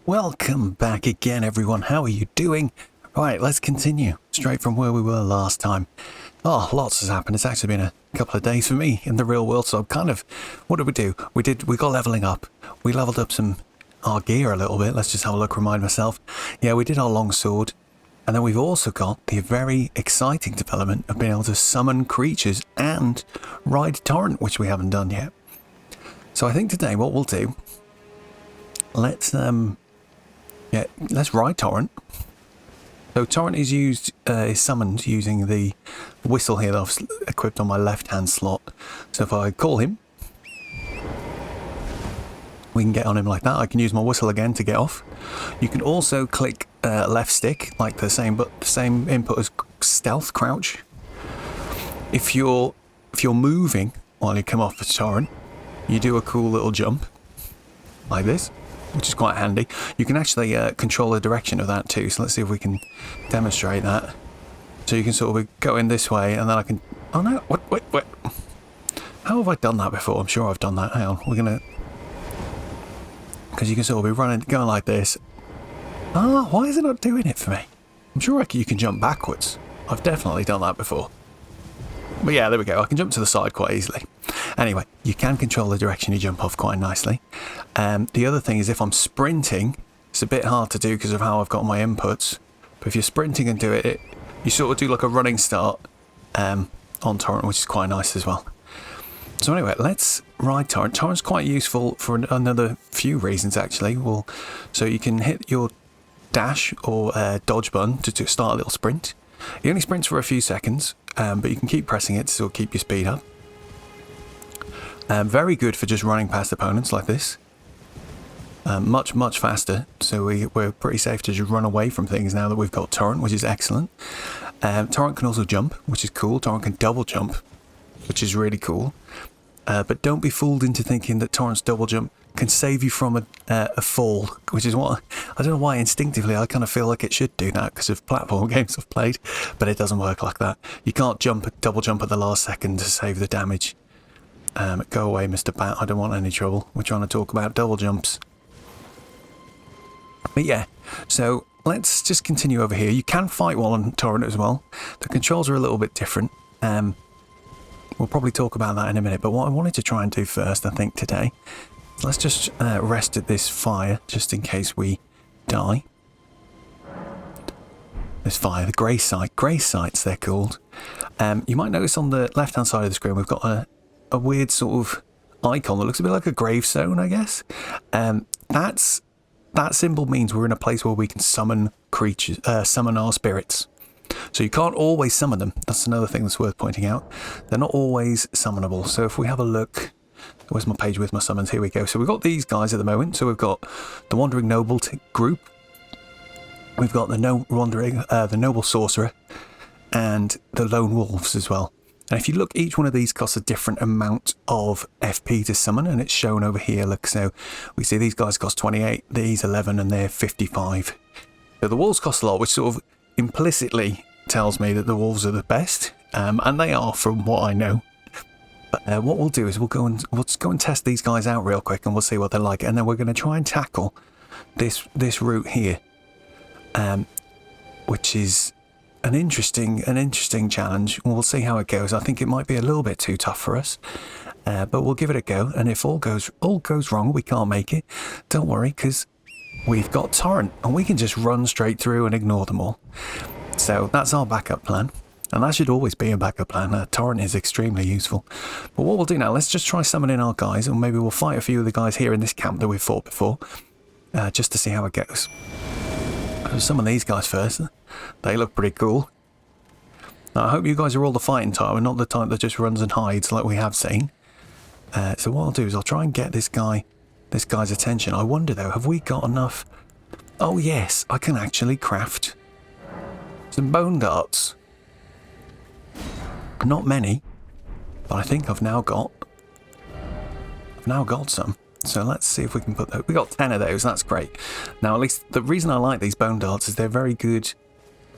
Welcome back again, everyone. How are you doing? Right, let's continue straight from where we were last time. Oh, lots has happened. It's actually been a couple of days for me in the real world, so I'm kind of... What did we do? We got leveling up. We leveled up our gear a little bit. Let's just have a look, remind myself. Yeah, we did our longsword. And then we've also got the very exciting development of being able to summon creatures and ride Torrent, which we haven't done yet. So I think today what we'll do... Let's ride Torrent. So Torrent is summoned using the whistle here that I've equipped on my left-hand slot. So if I call him, we can get on him like that. I can use my whistle again to get off. You can also click left stick, like the same input as stealth, crouch. If you're moving while you come off the Torrent, you do a cool little jump like this, which is quite handy. You can actually control the direction of that too, so let's see if we can demonstrate that. So you can sort of go in this way, and then I can... Oh no, wait. How have I done that before? I'm sure I've done that. Hang on, we're gonna... Because you can sort of be going like this. Ah, why is it not doing it for me? I'm sure you can jump backwards. I've definitely done that before. But yeah, there we go. I can jump to the side quite easily. Anyway, you can control the direction you jump off quite nicely. The other thing is if I'm sprinting, it's a bit hard to do because of how I've got my inputs. But if you're sprinting and do it, you sort of do like a running start on Torrent, which is quite nice as well. So anyway, let's ride Torrent. Torrent's quite useful for another few reasons, actually. So you can hit your dash or dodge button to start a little sprint. It only sprints for a few seconds, but you can keep pressing it to sort of keep your speed up. Very good for just running past opponents like this. Much faster, so we're pretty safe to just run away from things now that we've got Torrent, which is excellent. Torrent can also jump, which is cool. Torrent can double jump, which is really cool. But don't be fooled into thinking that Torrent's double jump can save you from a fall, which is what... I don't know why instinctively I kind of feel like it should do that because of platform games I've played, but it doesn't work like that. You can't double jump at the last second to save the damage. Go away, Mr. Bat. I don't want any trouble. We're trying to talk about double jumps. But yeah, so let's just continue over here. You can fight while on Torrent as well. The controls are a little bit different. We'll probably talk about that in a minute, but what I wanted to try and do first, I think, today, let's just rest at this fire, just in case we die. This fire, the grey sites they're called. You might notice on the left-hand side of the screen, we've got a weird sort of icon that looks a bit like a gravestone, I guess. That symbol means we're in a place where we can summon creatures, summon our spirits. So you can't always summon them. That's another thing that's worth pointing out. They're not always summonable. So if we have a look, where's my page with my summons? Here we go. So we've got these guys at the moment. So we've got the Wandering Noble group. We've got the Noble Sorcerer, and the Lone Wolves as well. And if you look, each one of these costs a different amount of FP to summon, and it's shown over here. Look, so we see these guys cost 28, these 11, and they're 55. So the wolves cost a lot, which sort of implicitly tells me that the wolves are the best, and they are from what I know. But what we'll do is we'll go and test these guys out real quick, and we'll see what they're like, and then we're going to try and tackle this route here, which is an interesting challenge. We'll see how it goes. I think it might be a little bit too tough for us, but we'll give it a go. And if all goes wrong, we can't make it, don't worry, because we've got Torrent and we can just run straight through and ignore them all. So that's our backup plan, and that should always be a backup plan. Torrent is extremely useful. But what we'll do now, let's just try summoning our guys, and maybe we'll fight a few of the guys here in this camp that we've fought before, just to see how it goes. So summon these guys first. They look pretty cool. Now, I hope you guys are all the fighting type and not the type that just runs and hides like we have seen. So what I'll do is I'll try and get this guy's attention. I wonder though, have we got enough? Oh yes, I can actually craft some bone darts. Not many, but I think I've now got some. So let's see if we can put those. We got 10 of those, that's great. Now, at least the reason I like these bone darts is they're very good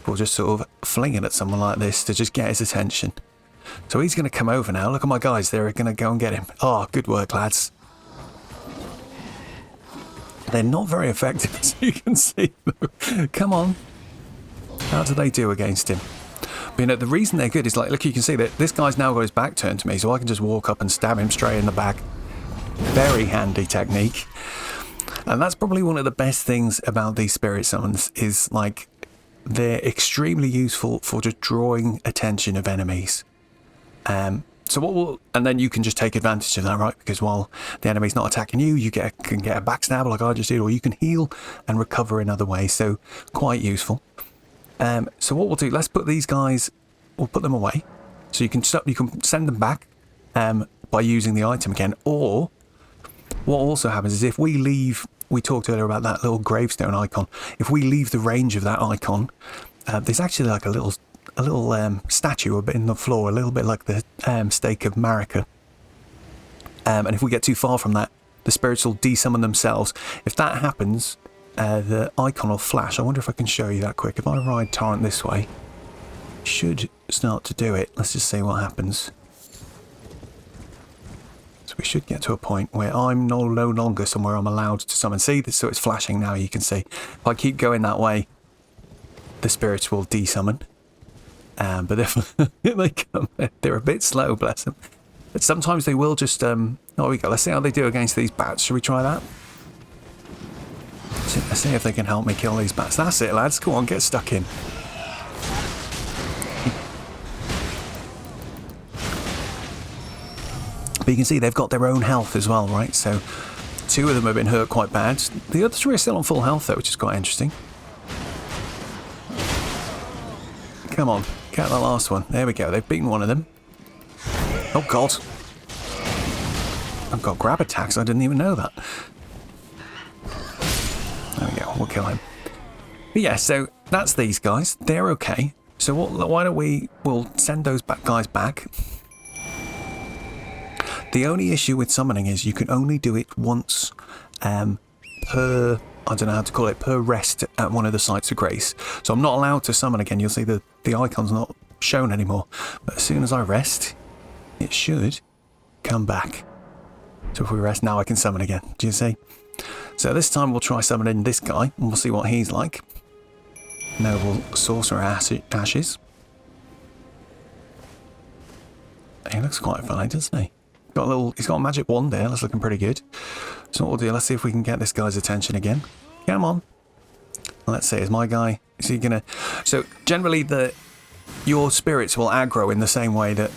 for just sort of flinging at someone like this to just get his attention. So he's going to come over now. Look at my guys, they're going to go and get him. Oh, good work, lads. They're not very effective, as you can see. Come on. How do they do against him? But, you know, the reason they're good is, like, look, you can see that this guy's now got his back turned to me, so I can just walk up and stab him straight in the back. Very handy technique. And that's probably one of the best things about these spirit summons is, like, they're extremely useful for just drawing attention of enemies. So what will, and then you can just take advantage of that, right? Because while the enemy's not attacking you, you can get a backstab like I just did, or you can heal and recover in other ways. So quite useful. So what we'll do, let's put these guys, we'll put them away. So you can send them back by using the item again. Or what also happens is if we leave, we talked earlier about that little gravestone icon. If we leave the range of that icon, there's actually like a little statue a bit in the floor, a little bit like the stake of Marika. And if we get too far from that, the spirits will desummon themselves. If that happens, the icon will flash. I wonder if I can show you that quick. If I ride Torrent this way, should start to do it. Let's just see what happens. So we should get to a point where I'm no longer somewhere I'm allowed to summon. See, so it's flashing now, you can see. If I keep going that way, the spirits will desummon. But if they come, they're a bit slow, bless them. But sometimes they will just, oh, we go. Let's see how they do against these bats. Should we try that? Let's see if they can help me kill these bats. That's it, lads. Come on, get stuck in. But you can see they've got their own health as well, right? So 2 of them have been hurt quite bad. The other 3 are still on full health, though, which is quite interesting. Come on, get the last one. There we go. They've beaten one of them. Oh, God. I've got grab attacks. I didn't even know that. There we go. We'll kill him. But yeah, so that's these guys. They're okay. So why don't we'll send those guys back. The only issue with summoning is you can only do it once per, I don't know how to call it, per rest at one of the sites of grace. So I'm not allowed to summon again. You'll see the icon's not shown anymore. But as soon as I rest, it should come back. So if we rest now, I can summon again. Do you see? So this time we'll try summoning this guy, and we'll see what he's like. Noble Sorcerer Ashes. He looks quite funny, doesn't he? He's got a magic wand there. That's looking pretty good. So what we'll do, let's see if we can get this guy's attention again. Come on. Let's see, is my guy, is he gonna... So generally your spirits will aggro in the same way that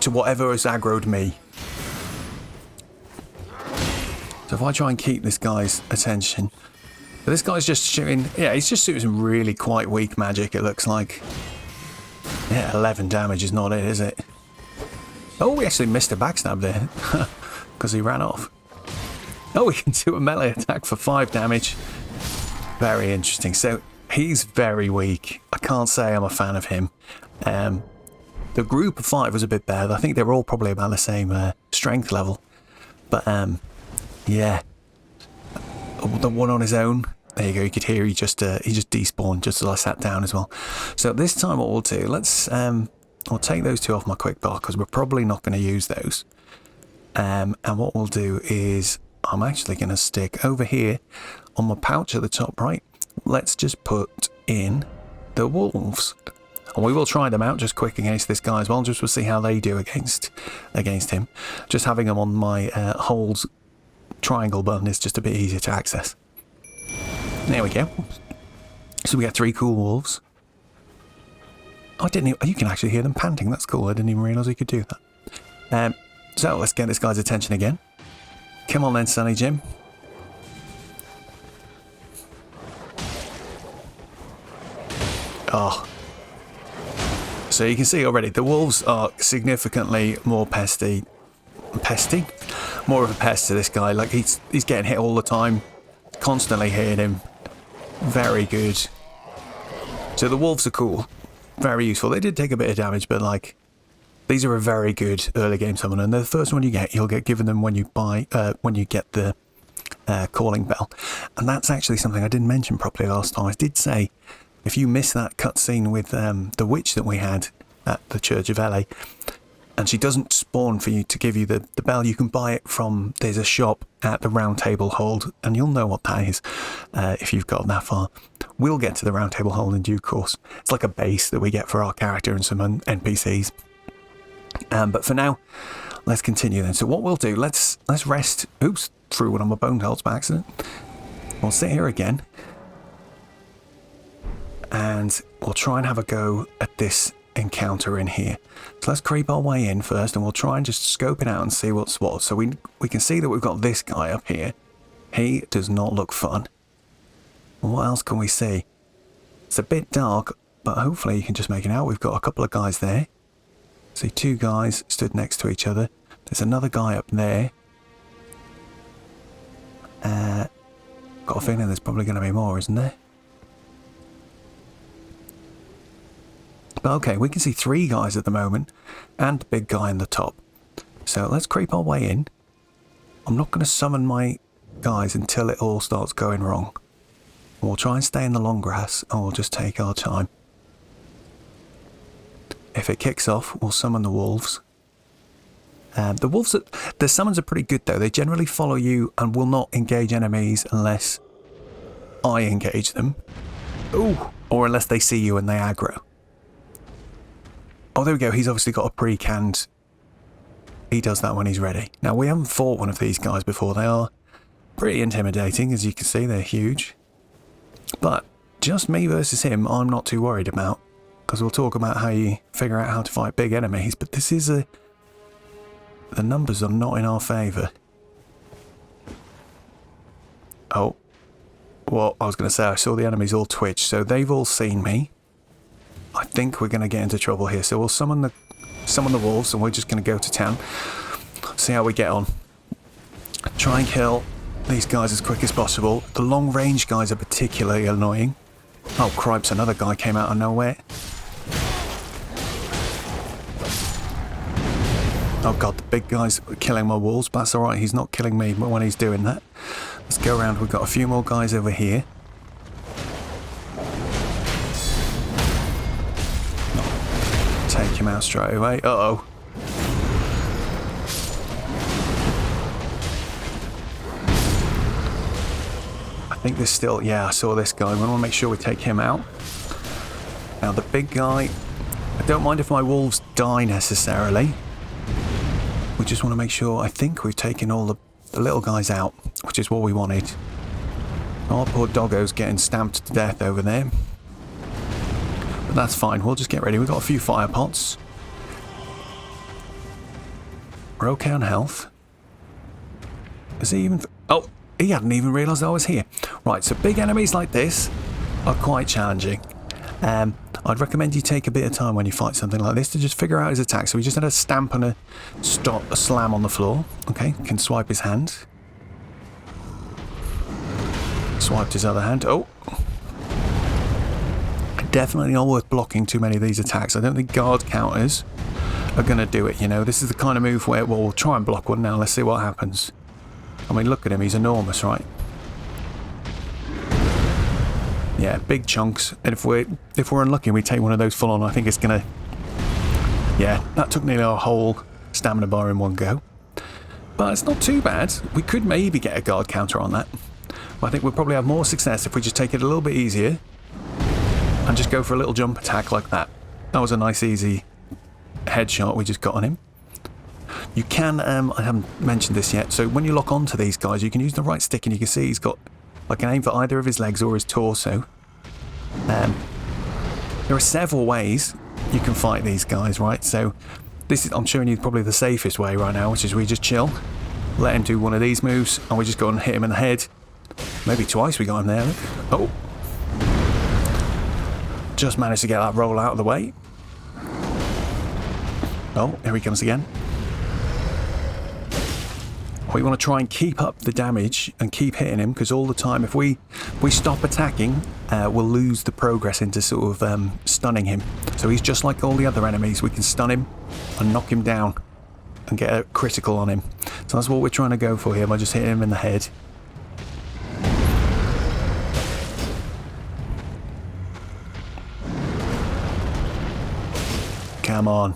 to whatever has aggroed me. So if I try and keep this guy's attention, but this guy's just shooting, yeah, he's just shooting some really quite weak magic, it looks like. Yeah, 11 damage is not it, is it? Oh, we actually missed a backstab there because he ran off. Oh, we can do a melee attack for 5 damage. Very interesting. So he's very weak. I can't say I'm a fan of him. The group of 5 was a bit bad. I think they were all probably about the same strength level. But yeah, the one on his own. There you go. You could hear he just despawned just as I sat down as well. So this time what we'll do, let's I'll take those 2 off my quick bar because we're probably not going to use those. And what we'll do is I'm actually going to stick over here on my pouch at the top right. Let's just put in the wolves. And we will try them out just quick against this guy as well, just to see how they do against him. Just having them on my hold triangle button is just a bit easier to access. There we go. So we got 3 cool wolves. I didn't even, you can actually hear them panting. That's cool. I didn't even realise we could do that. So let's get this guy's attention again. Come on then, Sonny Jim. Oh. So you can see already the wolves are significantly more pesty. More of a pest to this guy. Like he's getting hit all the time. Constantly hitting him. Very good. So the wolves are cool. Very useful. They did take a bit of damage, but like these are a very good early game summon, and the first one you'll get given them when you buy when you get the calling bell. And that's actually something I didn't mention properly last time. I did say if you miss that cutscene with the witch that we had at the Church of LA, And she doesn't spawn for you to give you the bell. You can buy it from, there's a shop at the Round Table Hold, and you'll know what that is if you've got that far. We'll get to the Round Table Hold in due course. It's like a base that we get for our character and some NPCs. But for now, let's continue then. So what we'll do, let's rest. Oops, threw one on my bone helts by accident. We'll sit here again. And we'll try and have a go at this encounter in here. So let's creep our way in first, and we'll try and just scope it out and see what's what. So we can see that we've got this guy up here. He does not look fun. What else can we see? It's a bit dark, but hopefully you can just make it out. We've got a couple of guys there. See, two guys stood next to each other. There's another guy up there. Got a feeling there's probably going to be more, isn't there? But okay, we can see three guys at the moment, and the big guy in the top. So let's creep our way in. I'm not going to summon my guys until it all starts going wrong. We'll try and stay in the long grass, and we'll just take our time. If it kicks off, we'll summon the wolves. The wolves, the summons are pretty good though. They generally follow you and will not engage enemies unless I engage them. Ooh, or unless they see you and they aggro. Oh, there we go. He's obviously got a pre-canned. He does that when he's ready. Now, we haven't fought one of these guys before. They are pretty intimidating, as you can see. They're huge. But just me versus him, I'm not too worried about. Because we'll talk about how you figure out how to fight big enemies. But this is a... The numbers are not in our favour. Oh. Well, I was going to say, I saw the enemies all twitch. So they've all seen me. I think we're going to get into trouble here. So we'll summon the wolves, and we're just going to go to town. See how we get on. Try and kill these guys as quick as possible. The long range guys are particularly annoying. Oh, cripes, another guy came out of nowhere. Oh god, the big guy's killing my wolves, but that's alright, he's not killing me when he's doing that. Let's go around, we've got a few more guys over here. Take him out straight away. Uh-oh. I think there's still... Yeah, I saw this guy. We want to make sure we take him out. Now, the big guy... I don't mind if my wolves die necessarily. We just want to make sure... I think we've taken all the little guys out, which is what we wanted. Our poor doggo's getting stamped to death over there. But that's fine. We'll just get ready. We've got a few fire pots. We're okay on health. Is he even... Oh, he hadn't even realised I was here. Right, so big enemies like this are quite challenging. I'd recommend you take a bit of time when you fight something like this to just figure out his attack. So we just had a stamp and a slam on the floor. Okay, can swipe his hand. Swiped his other hand. Oh. Definitely not worth blocking too many of these attacks. I don't think guard counters are going to do it, you know. This is the kind of move where, well, we'll try and block one now. Let's see what happens. I mean, look at him. He's enormous, right? Yeah, big chunks. And if we're unlucky and we take one of those full on, I think it's going to... Yeah, that took nearly our whole stamina bar in one go. But it's not too bad. We could maybe get a guard counter on that. But I think we'll probably have more success if we just take it a little bit easier and just go for a little jump attack like that. That was a nice, easy headshot we just got on him. You can, I haven't mentioned this yet, so when you lock onto these guys, you can use the right stick and you can see he's got like an aim for either of his legs or his torso. There are several ways you can fight these guys, right? So this is, I'm showing you probably the safest way right now, which is we just chill, let him do one of these moves, and we just go and hit him in the head. Maybe twice we got him there. Oh. Just managed to get that roll out of the way. Oh, here he comes again. We want to try and keep up the damage and keep hitting him, because all the time, if we stop attacking, we'll lose the progress into sort of stunning him. So he's just like all the other enemies. We can stun him and knock him down and get a critical on him. So that's what we're trying to go for here by just hitting him in the head. Come on.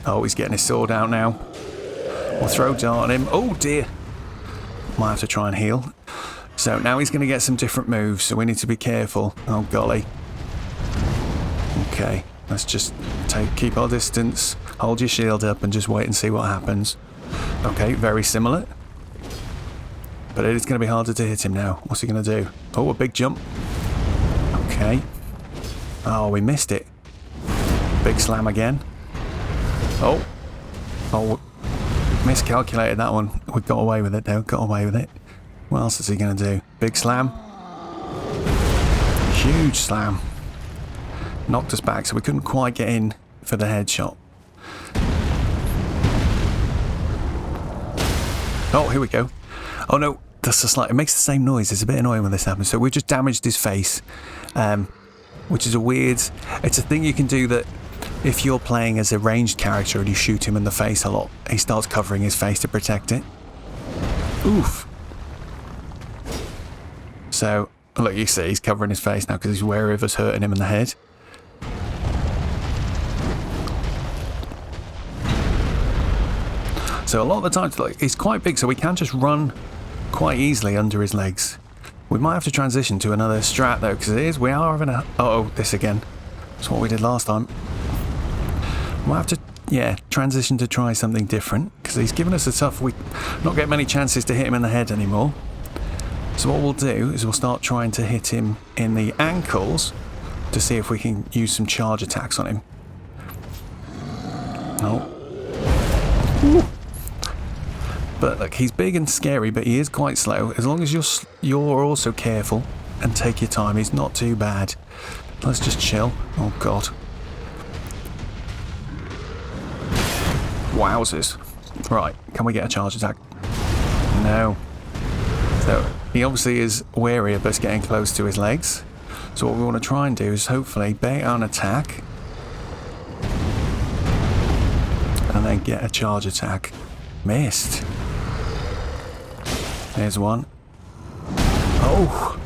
Oh, he's getting his sword out now. We'll throw dart at him. Oh dear. Might have to try and heal. So now he's going to get some different moves, so we need to be careful. Oh golly. Okay, let's just keep our distance, hold your shield up and just wait and see what happens. Okay, very similar. But it is going to be harder to hit him now. What's he going to do? Oh, a big jump. Okay. Oh, we missed it. Big slam again. Oh. Oh, miscalculated that one. We got away with it though, got away with it. What else is he going to do? Big slam. Huge slam. Knocked us back, so we couldn't quite get in for the headshot. Oh, here we go. Oh no, that's a slight. It makes the same noise. It's a bit annoying when this happens. So we just damaged his face, which is a weird. It's a thing you can do that if you're playing as a ranged character and you shoot him in the face a lot, he starts covering his face to protect it. Oof. So look, you see, he's covering his face now because he's wary of us hurting him in the head. So a lot of the time, like, he's quite big, so we can just run quite easily under his legs. We might have to transition to another strat though, because we are having a... Uh-oh, this again. That's what we did last time. We'll have to, yeah, transition to try something different, because he's given us a tough... We not get many chances to hit him in the head anymore. So what we'll do is we'll start trying to hit him in the ankles to see if we can use some charge attacks on him. Oh. Ooh. But look, he's big and scary, but he is quite slow. As long as you're also careful and take your time, he's not too bad. Let's just chill. Oh god. Wowzers. Right, can we get a charge attack? No. So he obviously is wary of us getting close to his legs. So what we want to try and do is hopefully bait on attack and then get a charge attack. Missed. There's one. Oh!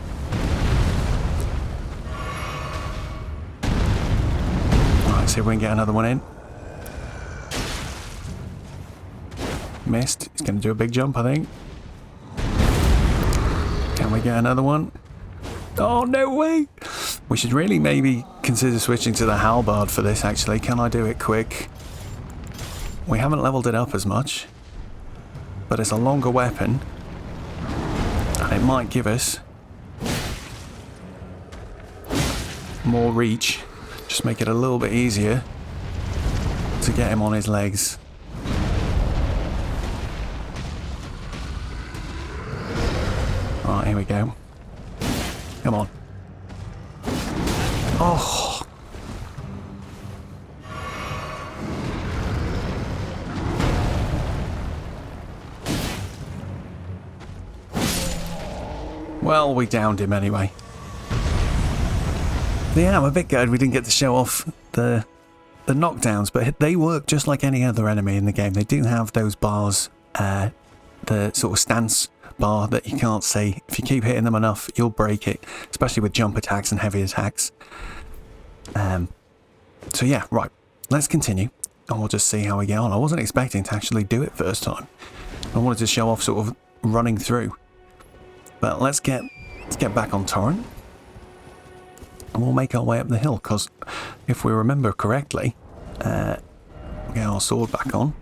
Right, see if we can get another one in. Missed. He's going to do a big jump, I think. Can we get another one? Oh, no way! We should really maybe consider switching to the halberd for this, actually. Can I do it quick? We haven't leveled it up as much, but it's a longer weapon, and it might give us more reach. Just make it a little bit easier to get him on his legs. Right, here we go. Come on. Oh! Well, we downed him anyway. Yeah, I'm a bit gutted we didn't get to show off the knockdowns, but they work just like any other enemy in the game. They do have those bars, the sort of stance bar that you can't see. If you keep hitting them enough, you'll break it, especially with jump attacks and heavy attacks. So yeah, right, let's continue and we'll just see how we get on. I wasn't expecting to actually do it first time. I wanted to show off sort of running through. But let's get back on Torrent and we'll make our way up the hill, because if we remember correctly, get our sword back on.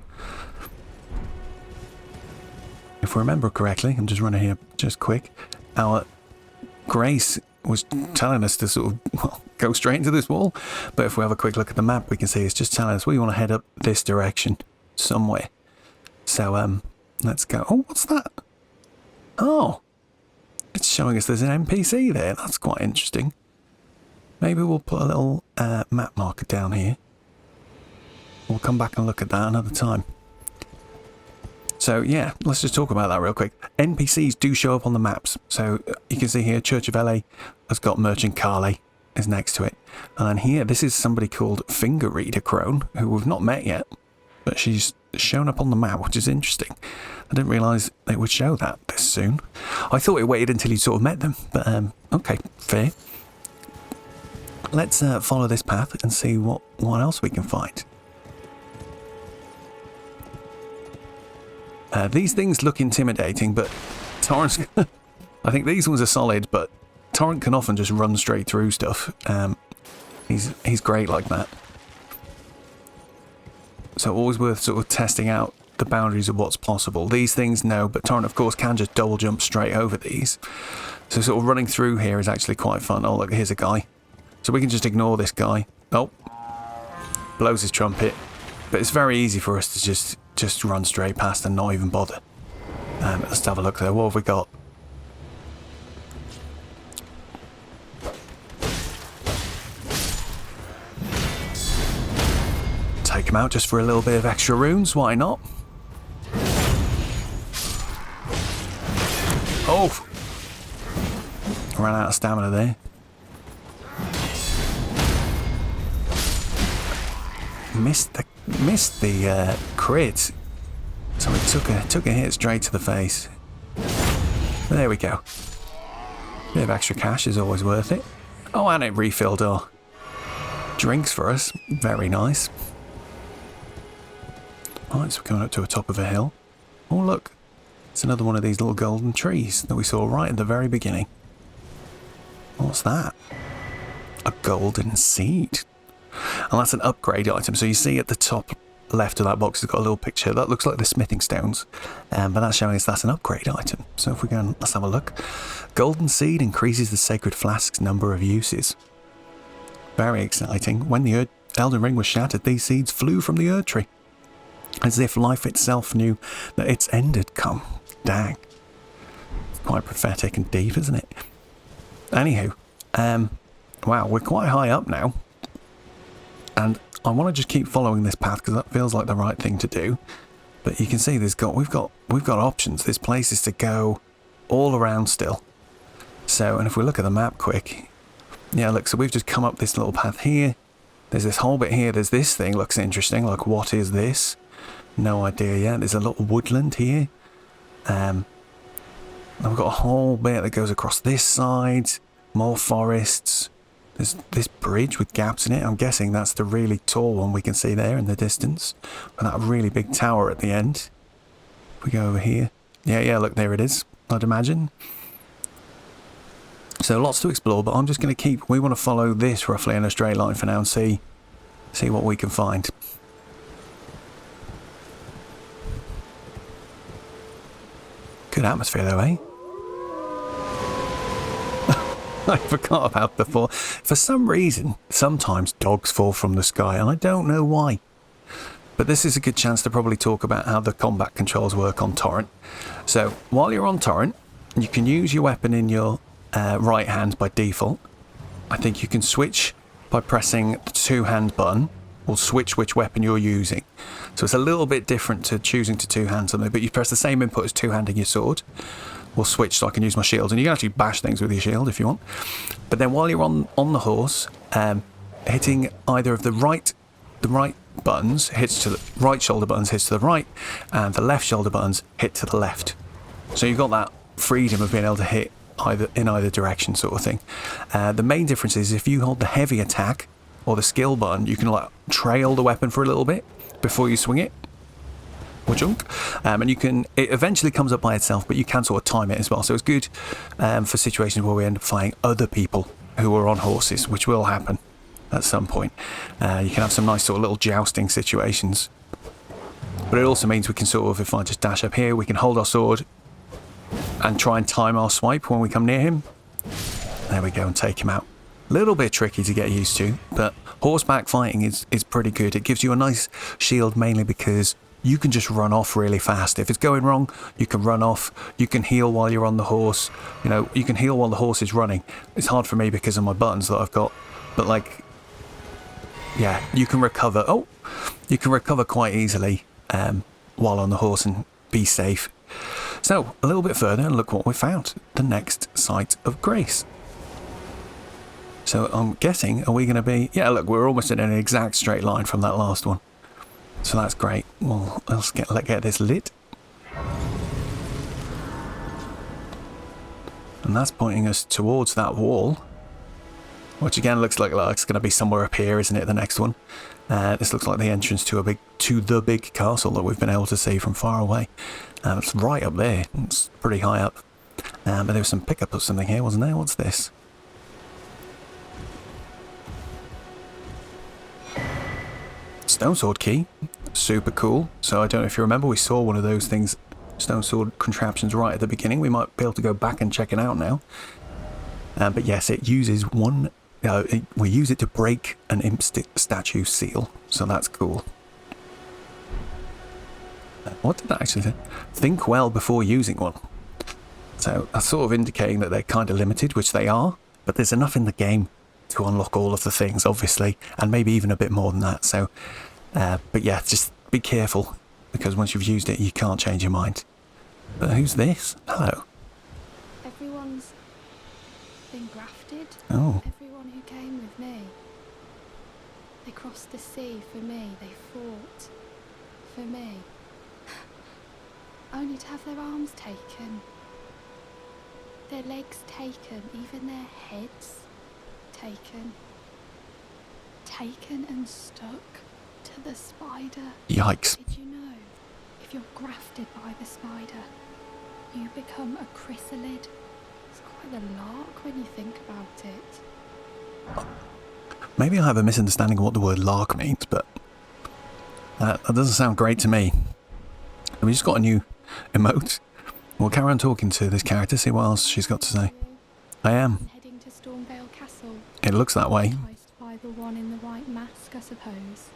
If we remember correctly, I'm just running here just quick, our Grace was telling us to sort of, well, go straight into this wall, but if we have a quick look at the map, we can see it's just telling us we want to head up this direction somewhere. So let's go. Oh, what's that? Oh, it's showing us there's an NPC there. That's quite interesting. Maybe we'll put a little map marker down here. We'll come back and look at that another time. So yeah, let's just talk about that real quick. NPCs do show up on the maps. So you can see here, Church of LA has got Merchant Carly is next to it. And then here, this is somebody called Finger Reader Crone, who we've not met yet, but she's shown up on the map, which is interesting. I didn't realise they would show that this soon. I thought it waited until you sort of met them, but okay, fair. Let's follow this path and see what else we can find. These things look intimidating, but Torrent's... I think these ones are solid, but Torrent can often just run straight through stuff. He's great like that. So always worth sort of testing out the boundaries of what's possible. These things, no, but Torrent, of course, can just double jump straight over these. So sort of running through here is actually quite fun. Oh, look, here's a guy. So we can just ignore this guy. Oh, blows his trumpet. But it's very easy for us to just run straight past and not even bother. Let's have a look there. What have we got? Take him out just for a little bit of extra runes. Why not? Oh! Ran out of stamina there. Missed the crit. So it took a hit straight to the face. There we go. Bit of extra cash is always worth it. Oh, and it refilled our drinks for us. Very nice. Right, so we're going up to the top of a hill. Oh, look. It's another one of these little golden trees that we saw right at the very beginning. What's that? A golden seed. And that's an upgrade item. So you see at the top left of that box, it's got a little picture. That looks like the smithing stones. But that's showing us that's an upgrade item. So if we go and let's have a look. Golden seed increases the sacred flask's number of uses. Very exciting. When the Elden Ring was shattered, these seeds flew from the Erd Tree. As if life itself knew that its end had come. Dang. Quite prophetic and deep, isn't it? Anywho, wow, we're quite high up now. And I want to just keep following this path because that feels like the right thing to do. But you can see we've got options. There's places to go all around still. So, and if we look at the map quick, yeah, look, so we've just come up this little path here. There's this whole bit here. There's this thing, looks interesting. Like, what is this? No idea yet. There's a little woodland here. And we've got a whole bit that goes across this side. More forests. There's this bridge with gaps in it. I'm guessing that's the really tall one we can see there in the distance. And that really big tower at the end. If we go over here. Yeah, look, there it is, I'd imagine. So lots to explore, but I'm just going to we want to follow this roughly in a straight line for now and see what we can find. Good atmosphere though, eh? I forgot about the fall. For some reason, sometimes dogs fall from the sky, and I don't know why. But this is a good chance to probably talk about how the combat controls work on Torrent. So, while you're on Torrent, you can use your weapon in your right hand by default. I think you can switch by pressing the two-hand button, or switch which weapon you're using. So it's a little bit different to choosing to two-hand something, but you press the same input as two-handing your sword. We'll switch so I can use my shield, and you can actually bash things with your shield if you want. But then while you're on the horse, hitting either of the right buttons hits to the right shoulder buttons hits to the right, and the left shoulder buttons hit to the left. So you've got that freedom of being able to hit in either direction, sort of thing. The main difference is if you hold the heavy attack or the skill button, you can like trail the weapon for a little bit before you swing it. Junk. And it eventually comes up by itself, but you can sort of time it as well. So it's good for situations where we end up fighting other people who are on horses, which will happen at some point. You can have some nice sort of little jousting situations. But it also means we can sort of, if I just dash up here, we can hold our sword and try and time our swipe when we come near him. There we go, and take him out. A little bit tricky to get used to, but horseback fighting is pretty good. It gives you a nice shield mainly because you can just run off really fast. If it's going wrong, you can run off. You can heal while you're on the horse. You know, you can heal while the horse is running. It's hard for me because of my buttons that I've got. But like, yeah, you can recover. Oh, you can recover quite easily while on the horse and be safe. So, a little bit further and look what we found. The next site of grace. So I'm guessing, are we going to be... Yeah, look, we're almost in an exact straight line from that last one. So that's great. Well, let's get this lit. And that's pointing us towards that wall. Which again looks like it's going to be somewhere up here, isn't it, the next one? This looks like the entrance to the big castle that we've been able to see from far away. It's right up there. It's pretty high up. But there was some pickup or something here, wasn't there? What's this? Stone sword key. Super cool. So I don't know if you remember, we saw one of those things, stone sword contraptions, right at the beginning. We might be able to go back and check it out now. But yes, it uses one... we use it to break an imp statue seal. So that's cool. What did that actually say? Think well before using one. So that's sort of indicating that they're kind of limited, which they are. But there's enough in the game to unlock all of the things, obviously. And maybe even a bit more than that. So, but yeah, just be careful. Because once you've used it, you can't change your mind. But who's this? Hello. Everyone's been grafted. Oh. Everyone who came with me. They crossed the sea for me. They fought for me. Only to have their arms taken. Their legs taken. Even their heads taken. Taken and stuck to the spider. Yikes. Did you know? If you're grafted by the spider, you become a chrysalid. It's quite a lark when you think about it. Maybe I have a misunderstanding of what the word lark means, but that doesn't sound great to me. We just got a new emote. We'll carry on talking to this character, see what else she's got to say. I am. Heading to Stormvale Castle. It looks that way. Enticed by the one in the white mask, I suppose.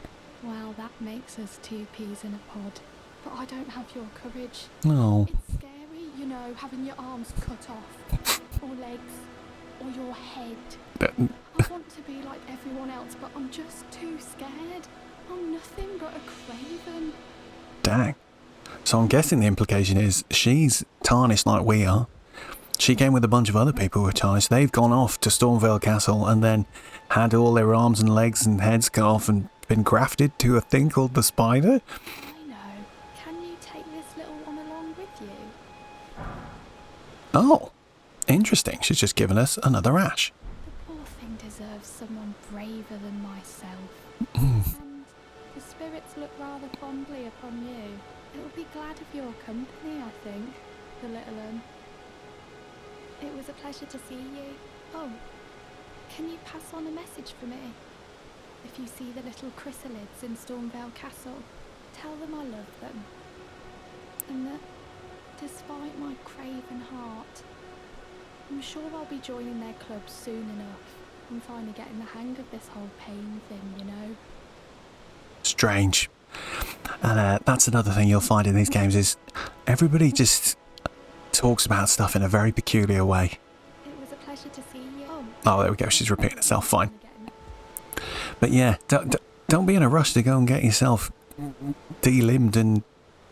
Well, that makes us two peas in a pod. But I don't have your courage. No. It's scary, you know, having your arms cut off. Or legs. Or your head. I want to be like everyone else, but I'm just too scared. I'm nothing but a craven. Dang. So I'm guessing the implication is she's tarnished like we are. She came with a bunch of other people who were tarnished. They've gone off to Stormvale Castle and then had all their arms and legs and heads cut off and been grafted to a thing called the spider. I know. Can you take this little one along with you? Oh, interesting. She's just given us another ash. The poor thing deserves someone braver than myself. And the spirits look rather fondly upon you. It'll be glad of your company, I think, the little one. It was a pleasure to see you. Oh, can you pass on a message for me? If you see the little chrysalids in Stormvale Castle, tell them I love them. And that, despite my craven heart, I'm sure I'll be joining their club soon enough. I'm finally getting the hang of this whole pain thing, you know? Strange. And that's another thing you'll find in these games is everybody just talks about stuff in a very peculiar way. It was a pleasure to see you. Oh, there we go. She's repeating herself. Fine. But yeah, don't be in a rush to go and get yourself delimbed and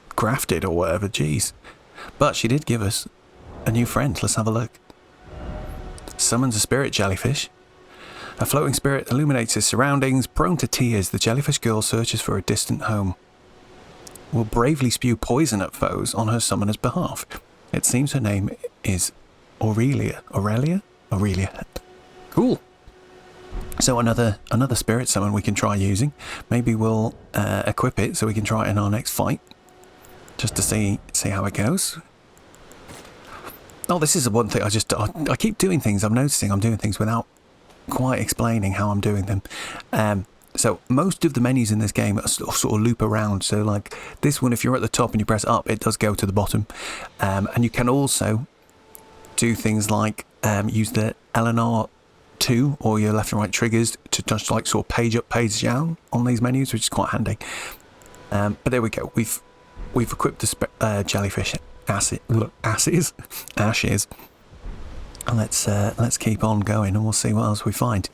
grafted or whatever. Jeez. But she did give us a new friend. Let's have a look. Summons a spirit jellyfish. A floating spirit illuminates his surroundings. Prone to tears, the jellyfish girl searches for a distant home. Will bravely spew poison at foes on her summoner's behalf. It seems her name is Aurelia. Aurelia? Aurelia. Cool. So another spirit summon we can try using. Maybe we'll equip it so we can try it in our next fight. Just to see how it goes. Oh, this is the one thing I keep doing things. I'm noticing I'm doing things without quite explaining how I'm doing them. So most of the menus in this game sort of loop around. So like this one, if you're at the top and you press up, it does go to the bottom. And you can also do things like use the LNR2 or your left and right triggers to just like sort of page up, page down on these menus, which is quite handy. But there we go. We've equipped the jellyfish ashes. And let's keep on going and we'll see what else we find.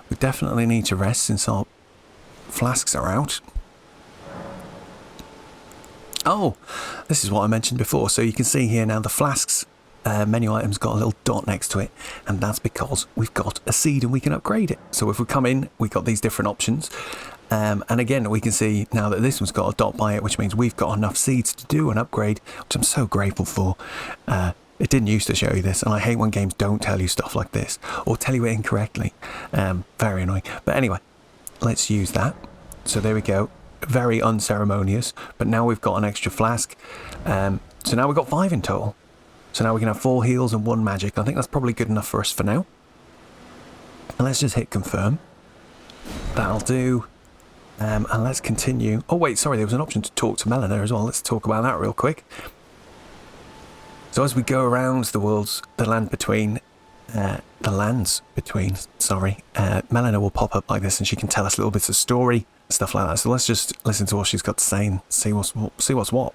We definitely need to rest since our flasks are out. Oh, this is what I mentioned before. So you can see here now the flasks menu item's got a little dot next to it, and that's because we've got a seed and we can upgrade it. So if we come in, we've got these different options. And again, we can see now that this one's got a dot by it, which means we've got enough seeds to do an upgrade, which I'm so grateful for. It didn't used to show you this, and I hate when games don't tell you stuff like this, or tell you it incorrectly. Very annoying. But anyway, let's use that. So there we go. Very unceremonious. But now we've got an extra flask. So now we've got 5 in total. So now we can have 4 heals and 1 magic. I think that's probably good enough for us for now. And let's just hit confirm. That'll do. And let's continue. Oh wait, sorry, there was an option to talk to Melina as well. Let's talk about that real quick. So as we go around the lands between, Melina will pop up like this and she can tell us little bits of story, stuff like that. So let's just listen to what she's got to say and see what's what.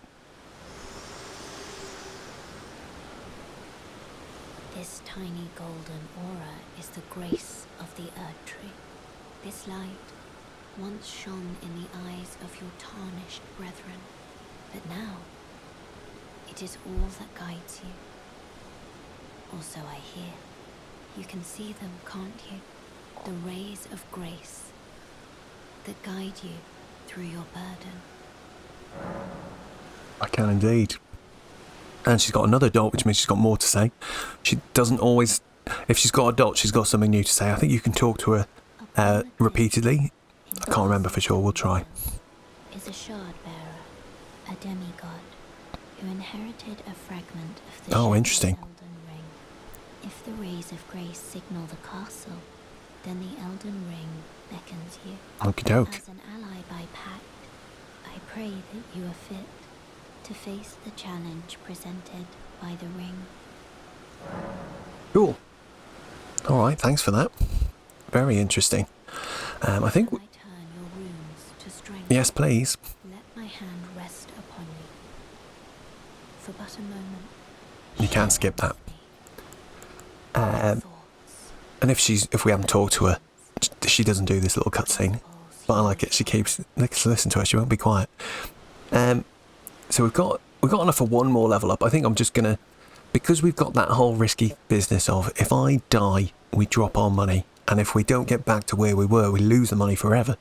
This tiny golden aura is the grace of the Earth Tree. This light once shone in the eyes of your tarnished brethren, but now it is all that guides you. Also I hear, you can see them, can't you? The rays of grace that guide you through your burden. I can indeed. And she's got another dot, which means she's got more to say. She doesn't always... If she's got a dot, she's got something new to say. I think you can talk to her repeatedly. I can't remember for sure. We'll try. Is a shard bearer, a demigod, who inherited a fragment of the Interesting. Elden Ring. If the rays of grace signal the castle, then the Elden Ring beckons you. Okie doke. As an ally by pact, I pray that you are fit to face the challenge presented by the ring. Cool. All right, thanks for that. Very interesting. I think... Can I turn your runes to strength? Yes, please. Let my hand rest upon you. For but a moment. You can skip that. Thoughts. And if we haven't talked to her, she doesn't do this little cutscene. But I like it. She keeps... Let's listen to her. She won't be quiet. So we've got enough for 1 more level up. I think I'm just going to... Because we've got that whole risky business of if I die, we drop our money. And if we don't get back to where we were, we lose the money forever.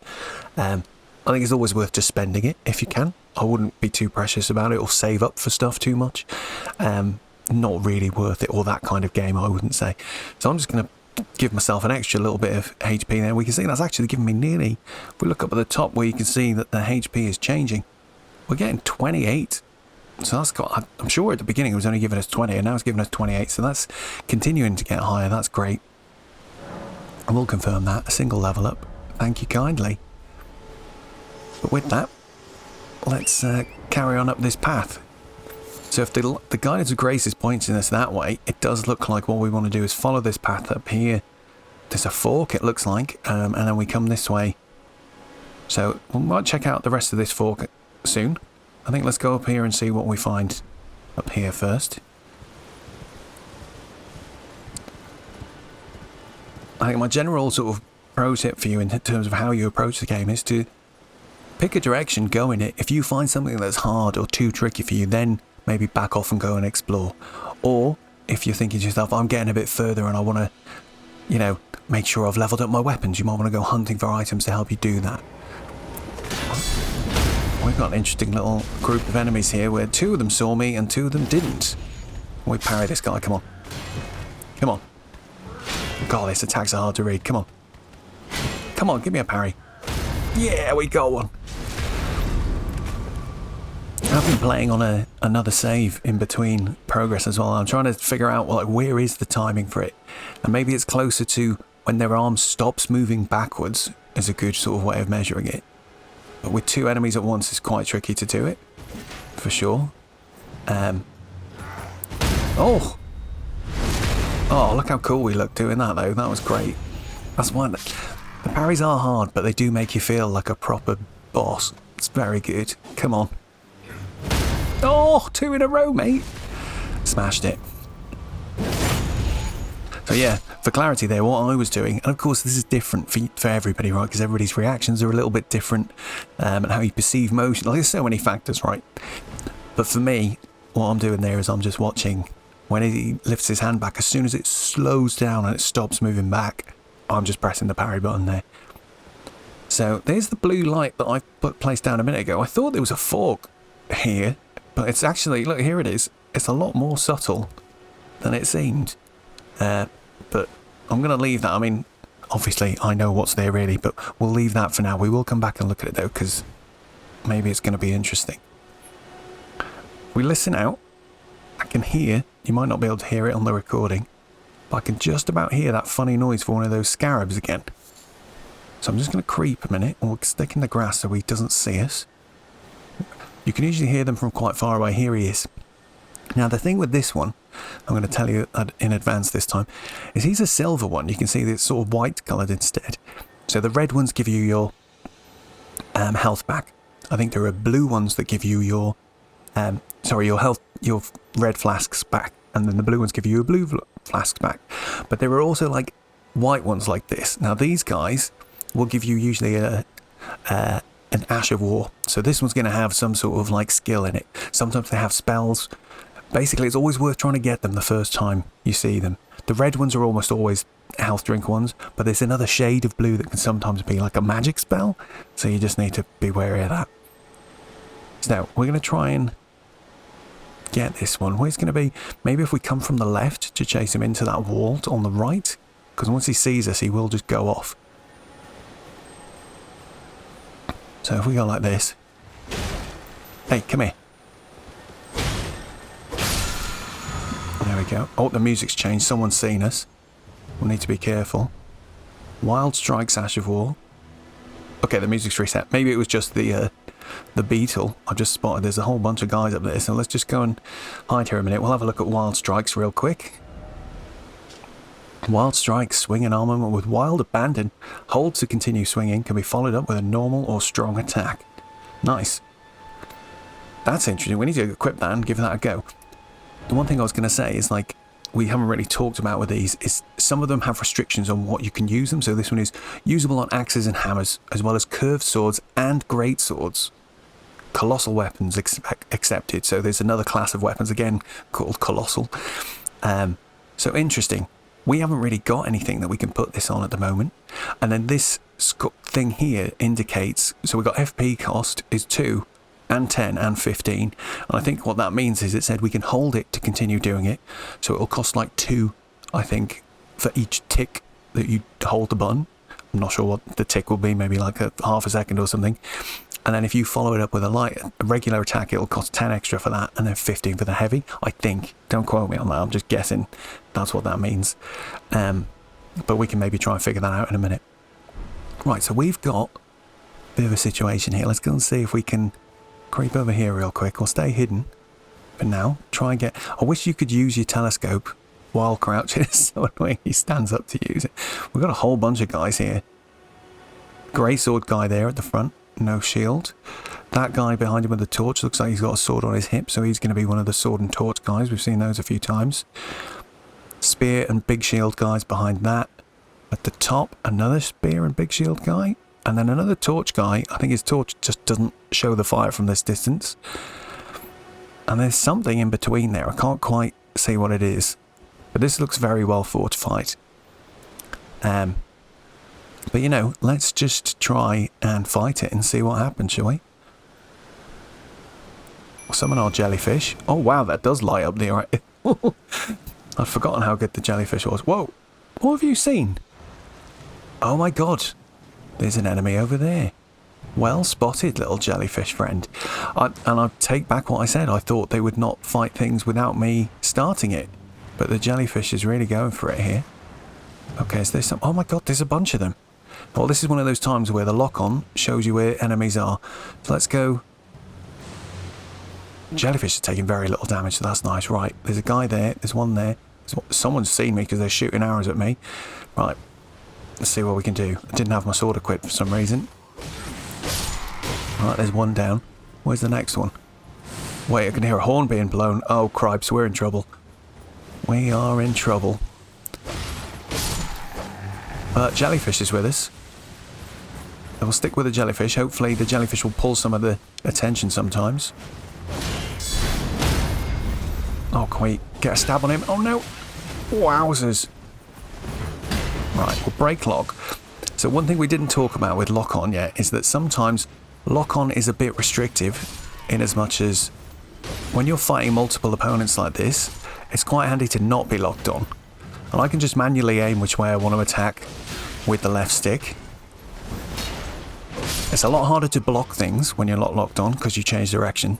I think it's always worth just spending it if you can. I wouldn't be too precious about it or save up for stuff too much. Not really worth it, or that kind of game, I wouldn't say. So I'm just going to give myself an extra little bit of HP there. We can see that's actually giving me nearly... If we look up at the top where you can see that the HP is changing, we're getting 28. So that's got... I'm sure at the beginning it was only giving us 20, and now it's giving us 28. So that's continuing to get higher. That's great. I will confirm that. A single level up. Thank you kindly. But with that, let's carry on up this path. So if the guidance of grace is pointing us that way, it does look like what we want to do is follow this path up here. There's a fork, it looks like, and then we come this way. So we might check out the rest of this fork soon. I think let's go up here and see what we find up here first. I think my general sort of pro tip for you in terms of how you approach the game is to pick a direction, go in it. If you find something that's hard or too tricky for you, then maybe back off and go and explore. Or if you're thinking to yourself, I'm getting a bit further and I want to, you know, make sure I've leveled up my weapons, you might want to go hunting for items to help you do that. We've got an interesting little group of enemies here where 2 of them saw me and 2 of them didn't. We parry this guy, come on. Come on. God, this attacks are hard to read. Come on. Come on, give me a parry. Yeah, we got one. I've been playing on another save in between progress as well. I'm trying to figure out, like, where is the timing for it? And maybe it's closer to when their arm stops moving backwards is a good sort of way of measuring it. But with 2 enemies at once, it's quite tricky to do it. For sure. Oh! Oh, look how cool we look doing that, though. That was great. That's one. The parries are hard, but they do make you feel like a proper boss. It's very good. Come on. Oh, 2 in a row, mate. Smashed it. So yeah, for clarity there, what I was doing, and of course this is different for everybody, right? Because everybody's reactions are a little bit different, and how you perceive motion. Like, there's so many factors, right? But for me, what I'm doing there is I'm just watching when he lifts his hand back. As soon as it slows down and it stops moving back, I'm just pressing the parry button there. So there's the blue light that I placed down a minute ago. I thought there was a fork here, but it's actually, look, here it is. It's a lot more subtle than it seemed. But I'm going to leave that. I mean, obviously I know what's there really, but we'll leave that for now. We will come back and look at it though, because maybe it's going to be interesting. We listen out. I can hear, you might not be able to hear it on the recording, but I can just about hear that funny noise for one of those scarabs again. So I'm just going to creep a minute, and we'll stick in the grass so he doesn't see us. You can usually hear them from quite far away. Here he is. Now the thing with this one, I'm going to tell you in advance this time, is he's a silver one. You can see that it's sort of white coloured instead. So the red ones give you your health back. I think there are blue ones that give you your your health, your red flasks back, and then the blue ones give you your blue flasks back. But there are also like white ones like this. Now these guys will give you usually an Ash of War. So this one's going to have some sort of like skill in it. Sometimes they have spells. Basically, it's always worth trying to get them the first time you see them. The red ones are almost always health drink ones, but there's another shade of blue that can sometimes be like a magic spell. So you just need to be wary of that. So we're going to try and get this one. Where's going to be? Maybe if we come from the left to chase him into that wall on the right, because once he sees us, he will just go off. So if we go like this. Hey, come here. There we go. Oh, the music's changed. Someone's seen us. We'll need to be careful. Wild Strikes, Ash of War. Okay, the music's reset. Maybe it was just the beetle. I've just spotted there's a whole bunch of guys up there. So let's just go and hide here a minute. We'll have a look at Wild Strikes real quick. Wild Strikes, swing an armament with Wild Abandon. Hold to continue swinging. Can be followed up with a normal or strong attack. Nice. That's interesting. We need to equip that and give that a go. The one thing I was going to say is, like, we haven't really talked about with these, is some of them have restrictions on what you can use them. So this one is usable on axes and hammers, as well as curved swords and great swords. Colossal weapons accepted. So there's another class of weapons, again, called Colossal. So interesting. We haven't really got anything that we can put this on at the moment. And then this thing here indicates, so we've got FP cost is 2 and 10 and 15. And I think what that means is it said we can hold it to continue doing it. So it'll cost like 2, I think, for each tick that you hold the button. I'm not sure what the tick will be, maybe like a half a second or something. And then if you follow it up with a regular attack, it'll cost 10 extra for that, and then 15 for the heavy, I think. Don't quote me on that, I'm just guessing that's what that means. But we can maybe try and figure that out in a minute. Right, so we've got a bit of a situation here. Let's go and see if we can creep over here real quick. We'll stay hidden for now. Try and get... I wish you could use your telescope while crouching. It's so annoying he stands up to use it. We've got a whole bunch of guys here. Grey sword guy there at the front. No shield. That guy behind him with the torch looks like he's got a sword on his hip, so he's going to be one of the sword and torch guys. We've seen those a few times. Spear and big shield guys behind that. At the top, another spear and big shield guy. And then another torch guy. I think his torch just doesn't show the fire from this distance. And there's something in between there. I can't quite see what it is. But this looks very well fortified. But, you know, let's just try and fight it and see what happens, shall we? Summon our jellyfish. Oh, wow, that does light up the... I'd forgotten how good the jellyfish was. Whoa, what have you seen? Oh, my God. There's an enemy over there. Well spotted, little jellyfish friend. And I take back what I said. I thought they would not fight things without me starting it. But the jellyfish is really going for it here. Okay, is there some... Oh, my God, there's a bunch of them. Well, this is one of those times where the lock-on shows you where enemies are. So let's go. Jellyfish is taking very little damage, so that's nice. Right, there's a guy there. There's one there. Someone's seen me because they're shooting arrows at me. Right, let's see what we can do. I didn't have my sword equipped for some reason. Right, there's one down. Where's the next one? Wait, I can hear a horn being blown. Oh, cripes, we're in trouble. We are in trouble. Jellyfish is with us. We'll stick with the jellyfish. Hopefully the jellyfish will pull some of the attention sometimes. Oh, can we get a stab on him? Oh, no. Wowzers. Right, we'll break lock. So one thing we didn't talk about with lock-on yet is that sometimes lock-on is a bit restrictive in as much as when you're fighting multiple opponents like this, it's quite handy to not be locked on. And I can just manually aim which way I want to attack with the left stick. It's a lot harder to block things when you're not locked on because you change direction.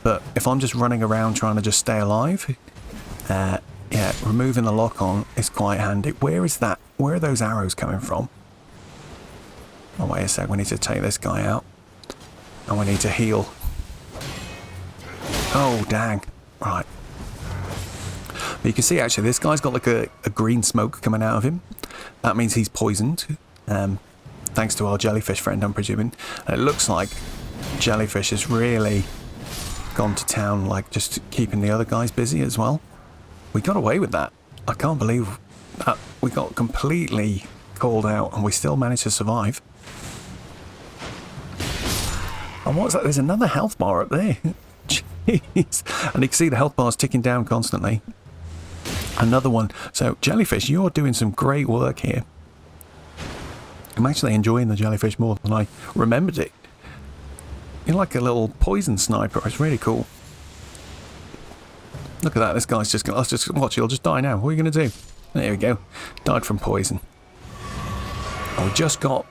But if I'm just running around trying to just stay alive, yeah, removing the lock on is quite handy. Where is that? Where are those arrows coming from? Oh, wait a sec. We need to take this guy out. And we need to heal. Oh, dang. Right. But you can see, actually, this guy's got like a green smoke coming out of him. That means he's poisoned. Thanks to our jellyfish friend, I'm presuming. And it looks like jellyfish has really gone to town, like just keeping the other guys busy as well. We got away with that. I can't believe that we got completely called out and we still managed to survive. And what's that? There's another health bar up there. Jeez. And you can see the health bars ticking down constantly. Another one. So, jellyfish, you're doing some great work here. I'm actually enjoying the jellyfish more than I remembered it. You're like a little poison sniper. It's really cool. Look at that. This guy's just going to... Let's just watch. He'll just die now. What are you going to do? There we go. Died from poison. And we just got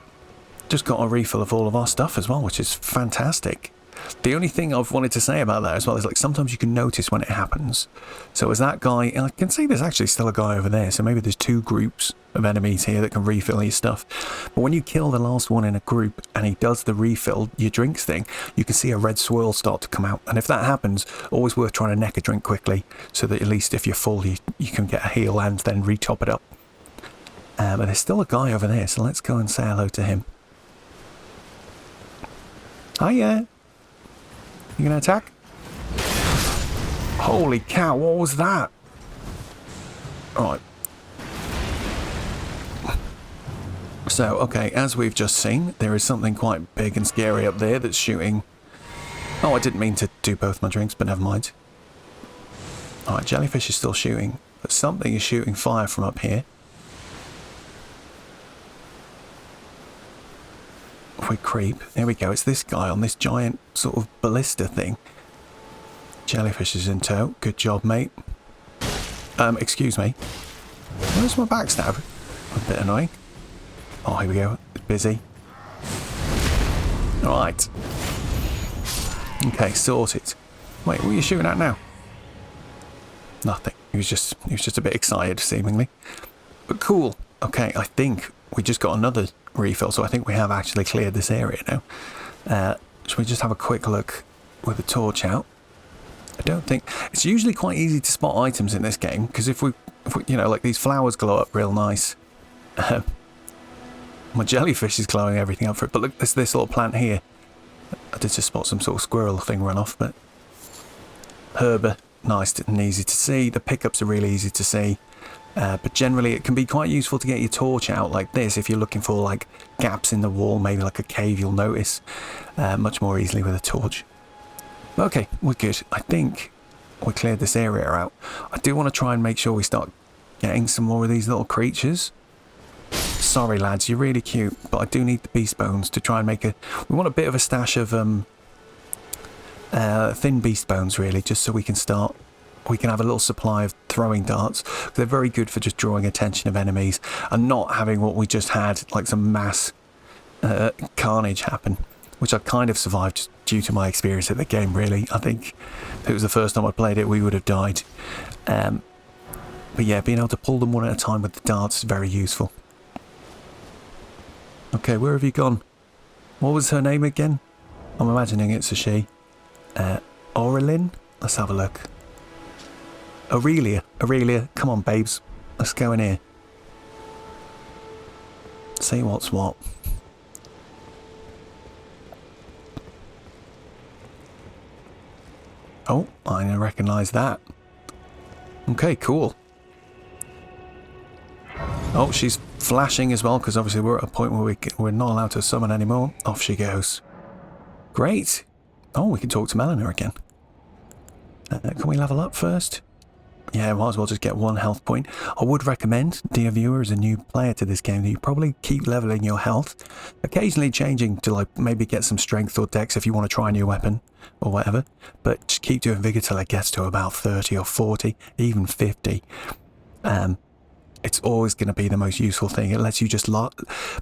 a refill of all of our stuff as well, which is fantastic. The only thing I've wanted to say about that as well is, like, sometimes you can notice when it happens. So as that guy, and I can see there's actually still a guy over there, so maybe there's two groups of enemies here that can refill your stuff. But when you kill the last one in a group and he does the refill, your drinks thing, you can see a red swirl start to come out. And if that happens, always worth trying to neck a drink quickly, so that at least if you're full, you can get a heal and then re-top it up. But there's still a guy over there, so let's go and say hello to him. Hiya! You gonna attack? Holy cow, what was that? Alright. So, okay, as we've just seen, there is something quite big and scary up there that's shooting... Oh, I didn't mean to do both my drinks, but never mind. Alright, jellyfish is still shooting, but something is shooting fire from up here. If we creep, there we go, it's this guy on this giant sort of ballista thing. Jellyfish is in tow. Good job, mate. Excuse me. Where's my backstab? A bit annoying. Oh, here we go. It's busy. Alright. Okay, sorted. Wait, what are you shooting at now? Nothing. He was just a bit excited, seemingly. But cool. Okay, I think we just got another refill, so I think we have actually cleared this area now. Should we just have a quick look with the torch out? I don't think... It's usually quite easy to spot items in this game, because if we, you know, like these flowers glow up real nice. My jellyfish is glowing everything up for it, but look, there's this little plant here. I did just spot some sort of squirrel thing run off, but... Herb, nice and easy to see. The pickups are really easy to see. But generally it can be quite useful to get your torch out like this if you're looking for like gaps in the wall, maybe like a cave you'll notice much more easily with a torch. Okay, we're good. I think we cleared this area out. I do want to try and make sure we start getting some more of these little creatures. Sorry lads, you're really cute, but I do need the beast bones to try and make a... We want a bit of a stash of thin beast bones really, just so we can start... We can have a little supply of throwing darts. They're very good for just drawing attention of enemies and not having what we just had, like some mass carnage happen, which I kind of survived just due to my experience at the game, really. I think if it was the first time I played it, we would have died. But yeah, being able to pull them one at a time with the darts is very useful. Okay, where have you gone? What was her name again? I'm imagining it's a she. Aurelin? Let's have a look. Aurelia, come on babes, let's go in here. See what's what. Oh, I didn't recognise that. Okay, cool. Oh, she's flashing as well, because obviously we're at a point where we're not allowed to summon anymore. Off she goes. Great. Oh, we can talk to Melina again. Can we level up first? Yeah, might as well just get one health point. I would recommend, dear viewer, as a new player to this game, that you probably keep leveling your health. Occasionally changing to like maybe get some strength or dex if you want to try a new weapon or whatever. But just keep doing vigor till it gets to about 30 or 40, even 50. It's always going to be the most useful thing. It lets you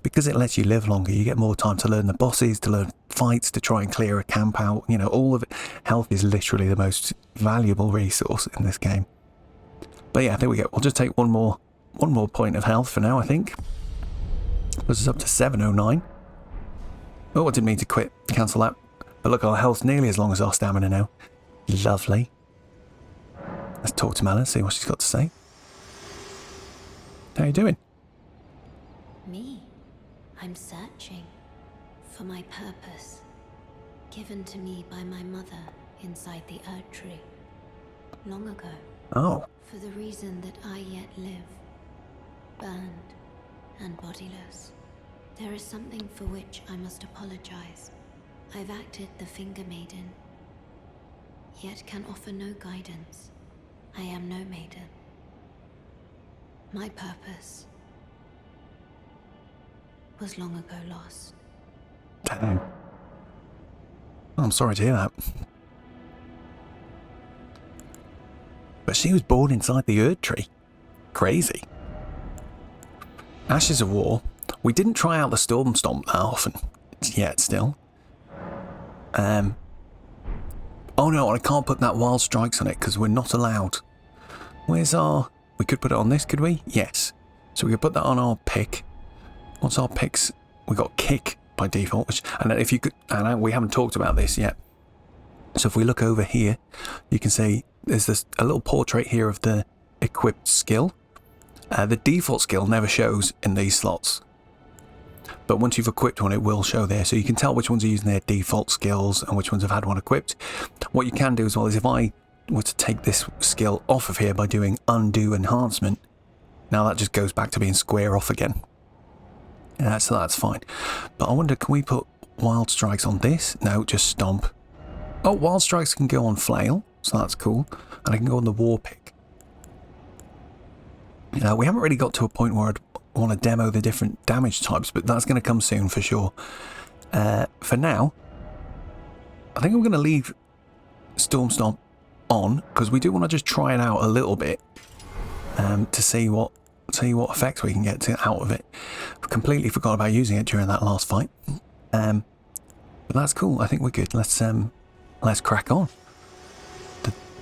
because it lets you live longer, you get more time to learn the bosses, to learn fights, to try and clear a camp out. You know, all of it. Health is literally the most valuable resource in this game. But yeah, there we go. We'll just take one more point of health for now, I think. Puts us up to 709. Oh, I didn't mean to quit. Cancel that. But look, our health's nearly as long as our stamina now. Lovely. Let's talk to Mela, see what she's got to say. How you doing? Me? I'm searching for my purpose, given to me by my mother inside the Erd Tree, long ago. Oh. For the reason that I yet live, burned and bodiless. There is something for which I must apologize. I've acted the Finger Maiden, yet can offer no guidance. I am no maiden. My purpose was long ago lost. Dang. Oh, I'm sorry to hear that. But she was born inside the Erd Tree. Crazy. Ashes of War. We didn't try out the Storm Stomp that often. Yet, still. Oh no, I can't put that Wild Strikes on it because we're not allowed. Where's our... We could put it on this, could we? Yes. So we could put that on our pick. What's our picks? We got Kick by default, which... And if you could... And we haven't talked about this yet. So if we look over here, you can see there's a little portrait here of the equipped skill. The default skill never shows in these slots. But once you've equipped one, it will show there. So you can tell which ones are using their default skills and which ones have had one equipped. What you can do as well is if I were to take this skill off of here by doing undo enhancement, now that just goes back to being square off again. So that's fine. But I wonder, can we put Wild Strikes on this? No, just Stomp. Oh, Wild Strikes can go on Flail, so that's cool. And I can go on the War Pick. We haven't really got to a point where I'd want to demo the different damage types, but that's going to come soon for sure. For now, I think I'm going to leave Storm Stomp on because we do want to just try it out a little bit to see what effects we can get out of it. I completely forgot about using it during that last fight, but that's cool. I think we're good. Let's crack on.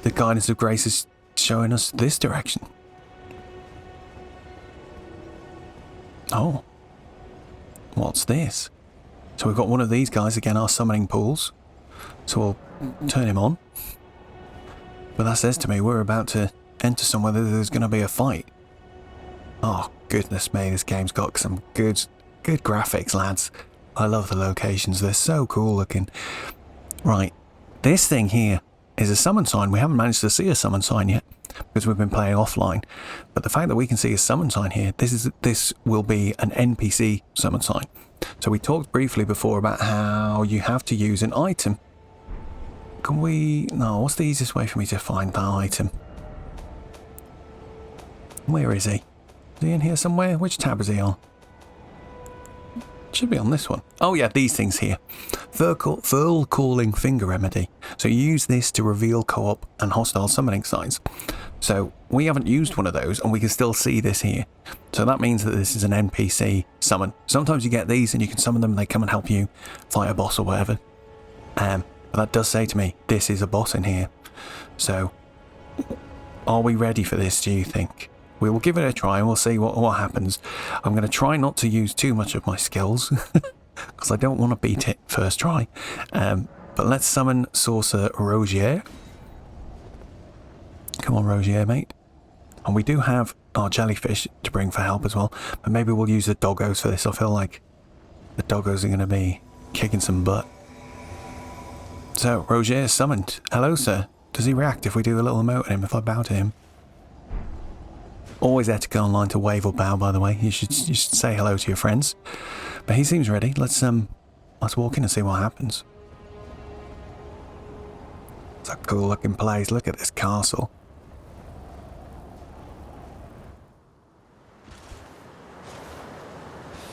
The guidance of grace is showing us this direction. Oh, what's this? So we've got one of these guys, again, our summoning pools. So we'll turn him on. But that says to me we're about to enter somewhere that there's going to be a fight. Oh, goodness me, this game's got some good graphics, lads. I love the locations, they're so cool looking. Right, this thing here is a summon sign. We haven't managed to see a summon sign yet because we've been playing offline. But the fact that we can see a summon sign here, this will be an NPC summon sign. So we talked briefly before about how you have to use an item. Can we... No, what's the easiest way for me to find that item? Where is he? Is he in here somewhere? Which tab is he on? Should be on this one. Oh yeah, these things here. Furl Calling Finger Remedy. So you use this to reveal co-op and hostile summoning signs. So we haven't used one of those and we can still see this here. So that means that this is an NPC summon. Sometimes you get these and you can summon them and they come and help you fight a boss or whatever. But that does say to me, this is a boss in here. So are we ready for this, do you think? We will give it a try and we'll see what happens. I'm going to try not to use too much of my skills because I don't want to beat it first try. But let's summon Sorcerer Rogier. Come on, Rogier, mate. And we do have our jellyfish to bring for help as well. But maybe we'll use the doggos for this. I feel like the doggos are going to be kicking some butt. So, Rogier is summoned. Hello, sir. Does he react if we do a little emote at him, if I bow to him? Always ethical online to wave or bow, by the way. You should say hello to your friends. But he seems ready. Let's walk in and see what happens. It's a cool looking place. Look at this castle.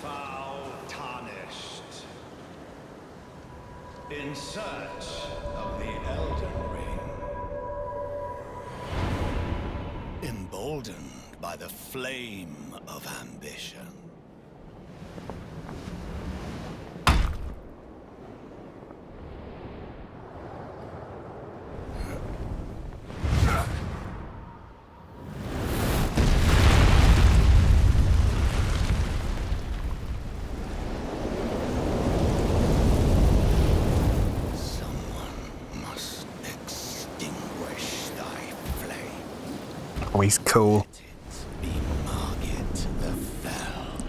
Foul tarnished. In search of the Elden Ring. Emboldened by the flame of ambition. Oh, he's cool.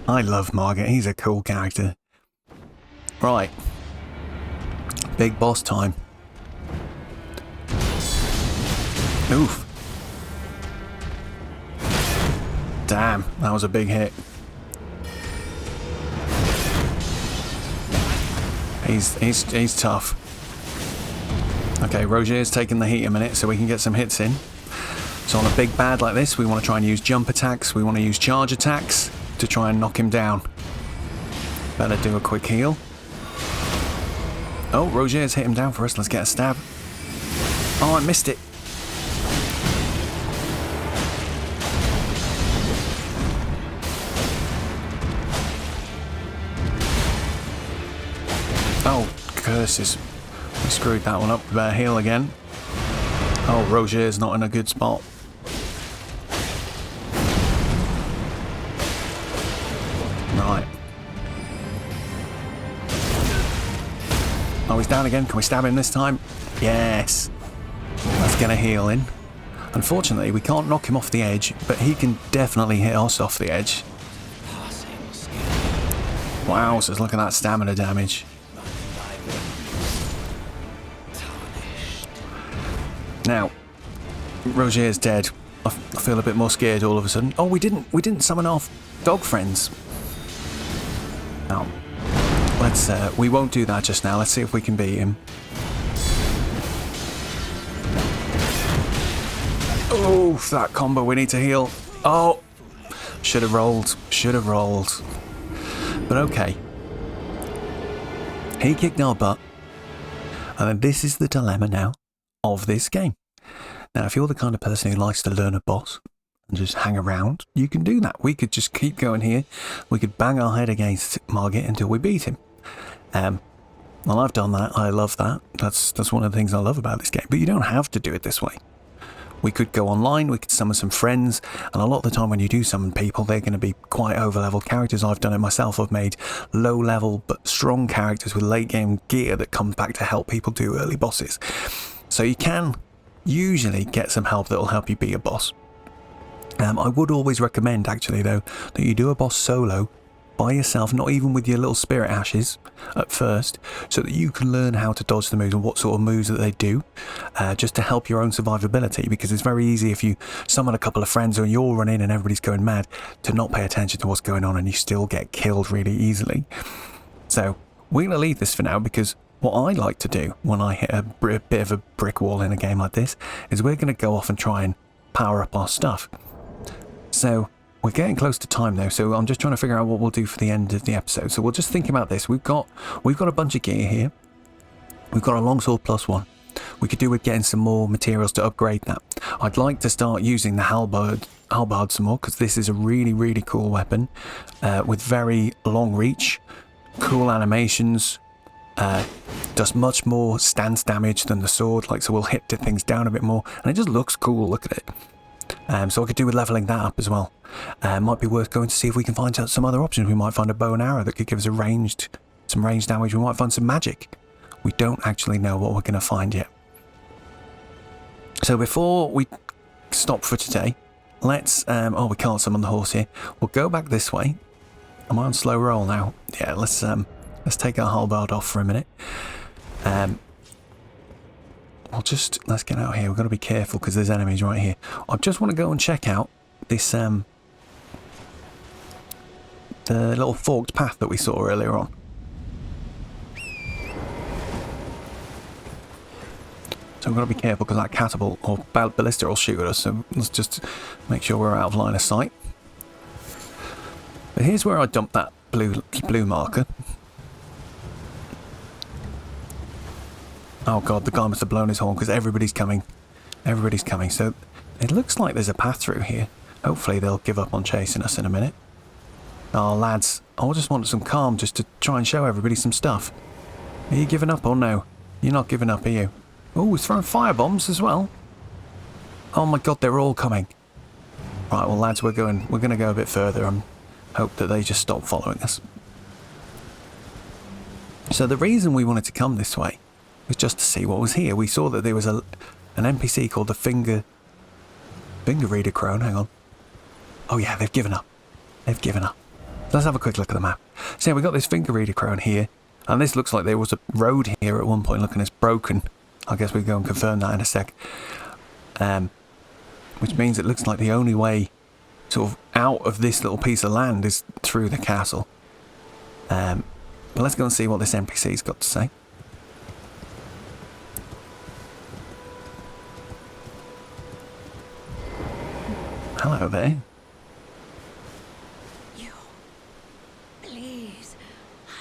I love Margit. He's a cool character. Right. Big boss time. Oof. Damn, that was a big hit. He's tough. Okay, Roger's taking the heat a minute so we can get some hits in. So on a big bad like this, we want to try and use jump attacks, we want to use charge attacks to try and knock him down. Better do a quick heal. Oh, Roger's hit him down for us, let's get a stab. Oh, I missed it. Oh, curses. We screwed that one up. We better heal again. Oh, Roger's not in a good spot. Right. Oh, he's down again. Can we stab him this time? Yes. Let's get a heal in. Unfortunately, we can't knock him off the edge, but he can definitely hit us off the edge. Wow, so look at that stamina damage. Now, Roger's dead. I feel a bit more scared all of a sudden. Oh, we didn't summon our dog friends. Now, let's we won't do that just now. Let's see if we can beat him. Oh, that combo, we need to heal. Oh, should have rolled. But okay. He kicked our butt. And then this is the dilemma now of this game. Now, if you're the kind of person who likes to learn a boss and just hang around, you can do that. We could just keep going here. We could bang our head against Margit until we beat him. Well, I've done that. I love that. That's one of the things I love about this game. But you don't have to do it this way. We could go online, we could summon some friends, and a lot of the time when you do summon people, they're going to be quite over-level characters. I've done it myself. I've made low-level but strong characters with late-game gear that comes back to help people do early bosses. So you can usually get some help that will help you beat a boss. I would always recommend, actually, though, that you do a boss solo by yourself, not even with your little spirit ashes at first, so that you can learn how to dodge the moves and what sort of moves that they do, just to help your own survivability, because it's very easy if you summon a couple of friends or you're running and everybody's going mad to not pay attention to what's going on and you still get killed really easily. So we're going to leave this for now, because what I like to do when I hit a bit of a brick wall in a game like this is we're going to go off and try and power up our stuff. So we're getting close to time now, so I'm just trying to figure out what we'll do for the end of the episode. So we'll just think about this. We've got a bunch of gear here. We've got a longsword +1. We could do with getting some more materials to upgrade that. I'd like to start using the halberd some more, because this is a really, really cool weapon with very long reach, cool animations, does much more stance damage than the sword, so we'll hit things down a bit more, and it just looks cool. Look at it. So I could do with leveling that up as well. Might be worth going to see if we can find out some other options. We might find a bow and arrow that could give us some ranged damage. We might find some magic. We don't actually know what we're going to find yet. So before we stop for today, let's... oh, we can't summon the horse here. We'll go back this way. Am I on slow roll now? Yeah, let's take our halberd off for a minute. Let's get out here. We've got to be careful because there's enemies right here. I just want to go and check out this, the little forked path that we saw earlier on. So we've got to be careful because that catapult or ballista will shoot at us. So let's just make sure we're out of line of sight. But here's where I dumped that blue marker. Oh god, the guy must have blown his horn because everybody's coming. Everybody's coming. So it looks like there's a path through here. Hopefully they'll give up on chasing us in a minute. Oh, lads, I just wanted some calm just to try and show everybody some stuff. Are you giving up or no? You're not giving up, are you? Oh, he's throwing firebombs as well. Oh my god, they're all coming. Right, well lads, we're going to go a bit further and hope that they just stop following us. So the reason we wanted to come this way was just to see what was here. We saw that there was an NPC called the Finger Reader Crone. Hang on. Oh yeah, they've given up. They've given up. Let's have a quick look at the map. So yeah, we got this Finger Reader Crone here, and this looks like there was a road here at one point. Looking, it's broken. I guess we'll go and confirm that in a sec. Which means it looks like the only way sort of out of this little piece of land is through the castle. But let's go and see what this NPC's got to say. Hello there. You, please,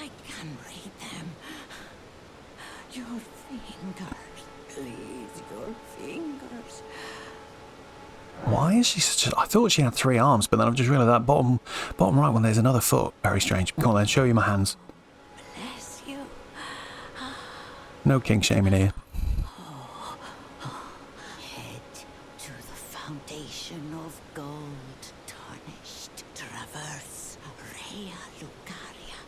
I can read them. Your fingers, please, your fingers. Why is she such a... I thought she had 3 arms, but then I've just realised that bottom right one, there's another foot. Very strange. Come on then, show you my hands. Bless you. No king shaming here. Head to the foundation of gold tarnished. Traverse Rhea Lucaria,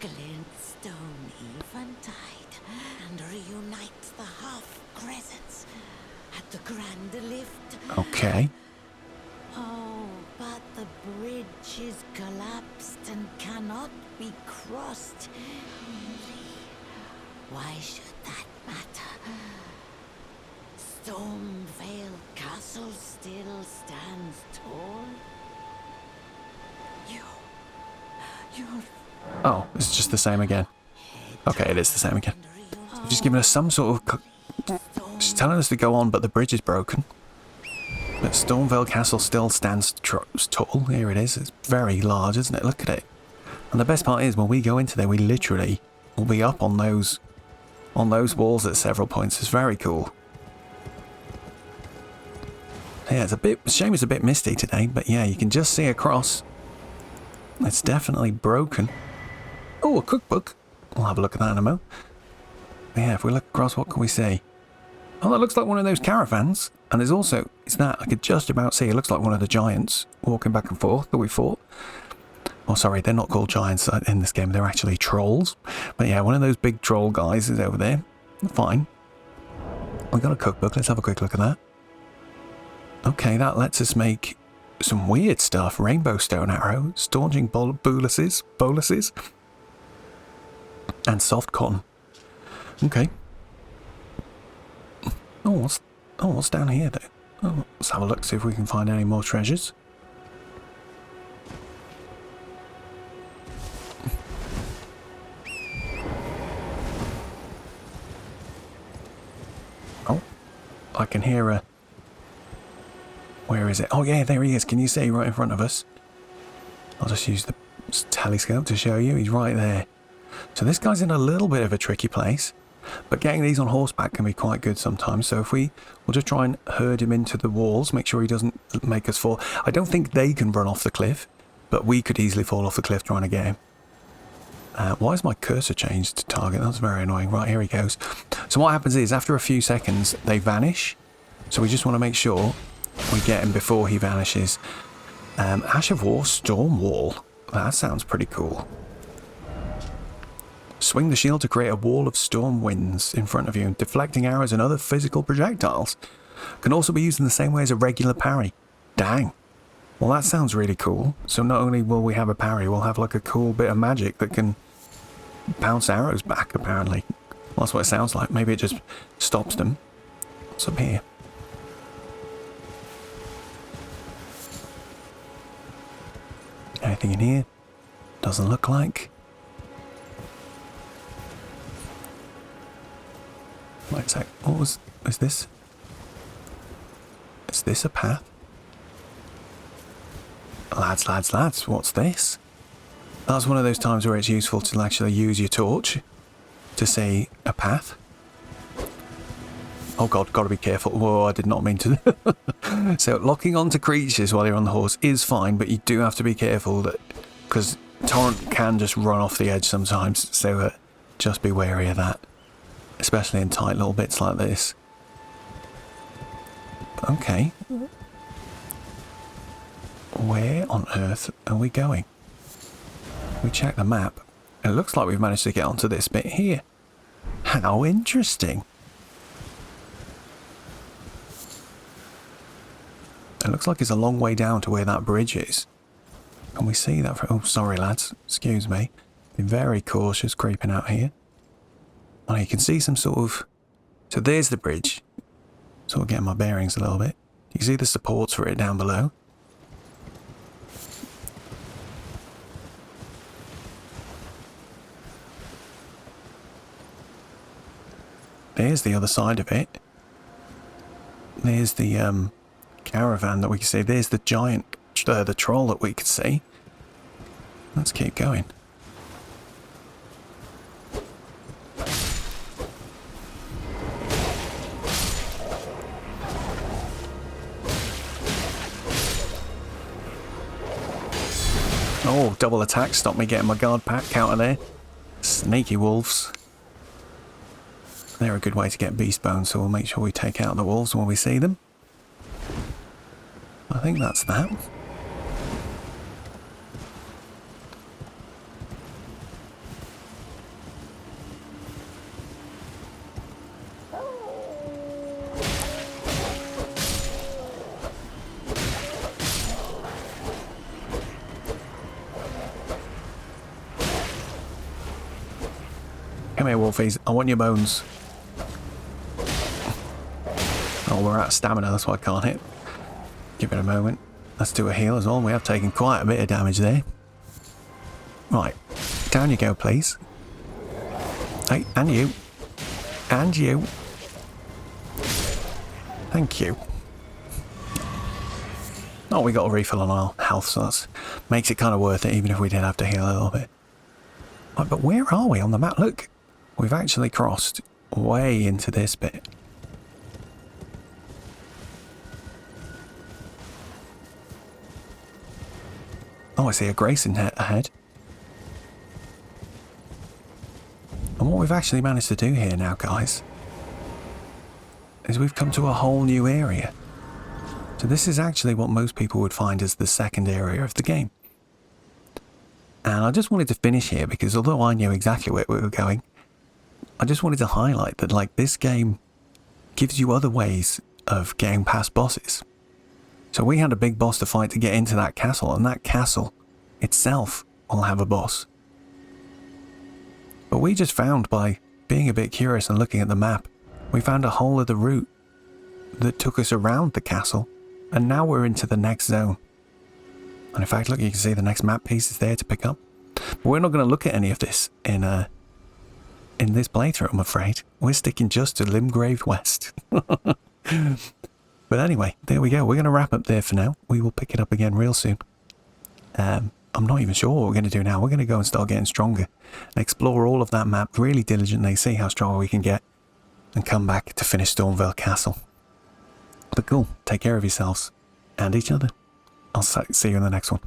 glintstone eventide, and reunite the half crescents at the grand lift. Okay. Oh, but the bridge is collapsed and cannot be crossed. Why should that matter? Stormvale Castle still stands tall. You're Oh, it's just the same again. Okay, it is the same again. She's giving us some sort of... She's telling us to go on, but the bridge is broken. But Stormvale Castle still stands tall. Here it is. It's very large, isn't it? Look at it. And the best part is, when we go into there, we literally will be up on those walls at several points. It's very cool. Yeah, it's a bit... Shame it's a bit misty today, but yeah, you can just see across. It's definitely broken. Oh, a cookbook. We'll have a look at that in a moment. But yeah, if we look across, what can we see? Oh, that looks like one of those caravans. And there's also, it's that, I could just about see, it looks like one of the giants walking back and forth that we fought. Oh, sorry, they're not called giants in this game, they're actually trolls. But yeah, one of those big troll guys is over there. Fine. We got a cookbook, let's have a quick look at that. Okay, that lets us make some weird stuff. Rainbow stone arrow, staunching boluses, and soft cotton. Okay. Oh, what's down here though? Oh, let's have a look, see if we can find any more treasures. Oh, I can hear a... Where is it? Oh yeah, there he is. Can you see right in front of us? I'll just use the telescope to show you. He's right there. So this guy's in a little bit of a tricky place. But getting these on horseback can be quite good sometimes. So if we'll just try and herd him into the walls, make sure he doesn't make us fall. I don't think they can run off the cliff, but we could easily fall off the cliff trying to get him. Why is my cursor changed to target? That's very annoying. Right, here he goes. So what happens is, after a few seconds, they vanish. So we just want to make sure we get him before he vanishes. Ash of War, Storm Wall. That sounds pretty cool. Swing the shield to create a wall of storm winds in front of you, deflecting arrows and other physical projectiles. Can also be used in the same way as a regular parry. Dang. Well, that sounds really cool. So not only will we have a parry, we'll have like a cool bit of magic that can bounce arrows back, apparently. Well, that's what it sounds like. Maybe it just stops them. What's up here? Anything in here? Doesn't look like. Wait a sec. What is this? Is this a path? Lads, what's this? That's one of those times where it's useful to actually use your torch to see a path. Oh god, gotta be careful. Whoa, I did not mean to. So locking onto creatures while you're on the horse is fine, but you do have to be careful that, because Torrent can just run off the edge sometimes, so just be wary of that, especially in tight little bits like this. Okay. Where on earth are we going? We check the map. It looks like we've managed to get onto this bit here. How interesting. It looks like it's a long way down to where that bridge is. Can we see that from... Oh, sorry, lads. Excuse me. Be very cautious creeping out here. Oh, you can see some sort of... So there's the bridge. Sort of getting my bearings a little bit. You can see the supports for it down below. There's the other side of it. There's the caravan that we can see. There's the giant, the troll that we could see. Let's keep going. Oh, double attack stopped me getting my guard pack counter there. Sneaky wolves. They're a good way to get beast bones, so we'll make sure we take out the wolves when we see them. I think that's that. Come here, wolfies. I want your bones. Oh, we're out of stamina, that's why I can't hit. Give it a moment. Let's do a heal as well. We have taken quite a bit of damage there. Right. Down you go, please. Hey, and you. And you. Thank you. Oh, we got a refill on our health, so that makes it kind of worth it, even if we did have to heal a little bit. Right, but where are we on the map? Look, we've actually crossed way into this bit. Oh, I see a Grayson ahead. And what we've actually managed to do here now, guys, is we've come to a whole new area. So this is actually what most people would find as the second area of the game. And I just wanted to finish here because although I knew exactly where we were going, I just wanted to highlight that, like, this game gives you other ways of getting past bosses. So we had a big boss to fight to get into that castle, and that castle itself will have a boss. But we just found, by being a bit curious and looking at the map, we found a whole other route that took us around the castle, and now we're into the next zone. And in fact, look, you can see the next map piece is there to pick up. But we're not going to look at any of this in this playthrough, I'm afraid. We're sticking just to Limgrave West. But anyway, there we go. We're going to wrap up there for now. We will pick it up again real soon. I'm not even sure what we're going to do now. We're going to go and start getting stronger and explore all of that map really diligently, see how strong we can get, and come back to finish Stormvale Castle. But cool. Take care of yourselves and each other. I'll see you in the next one.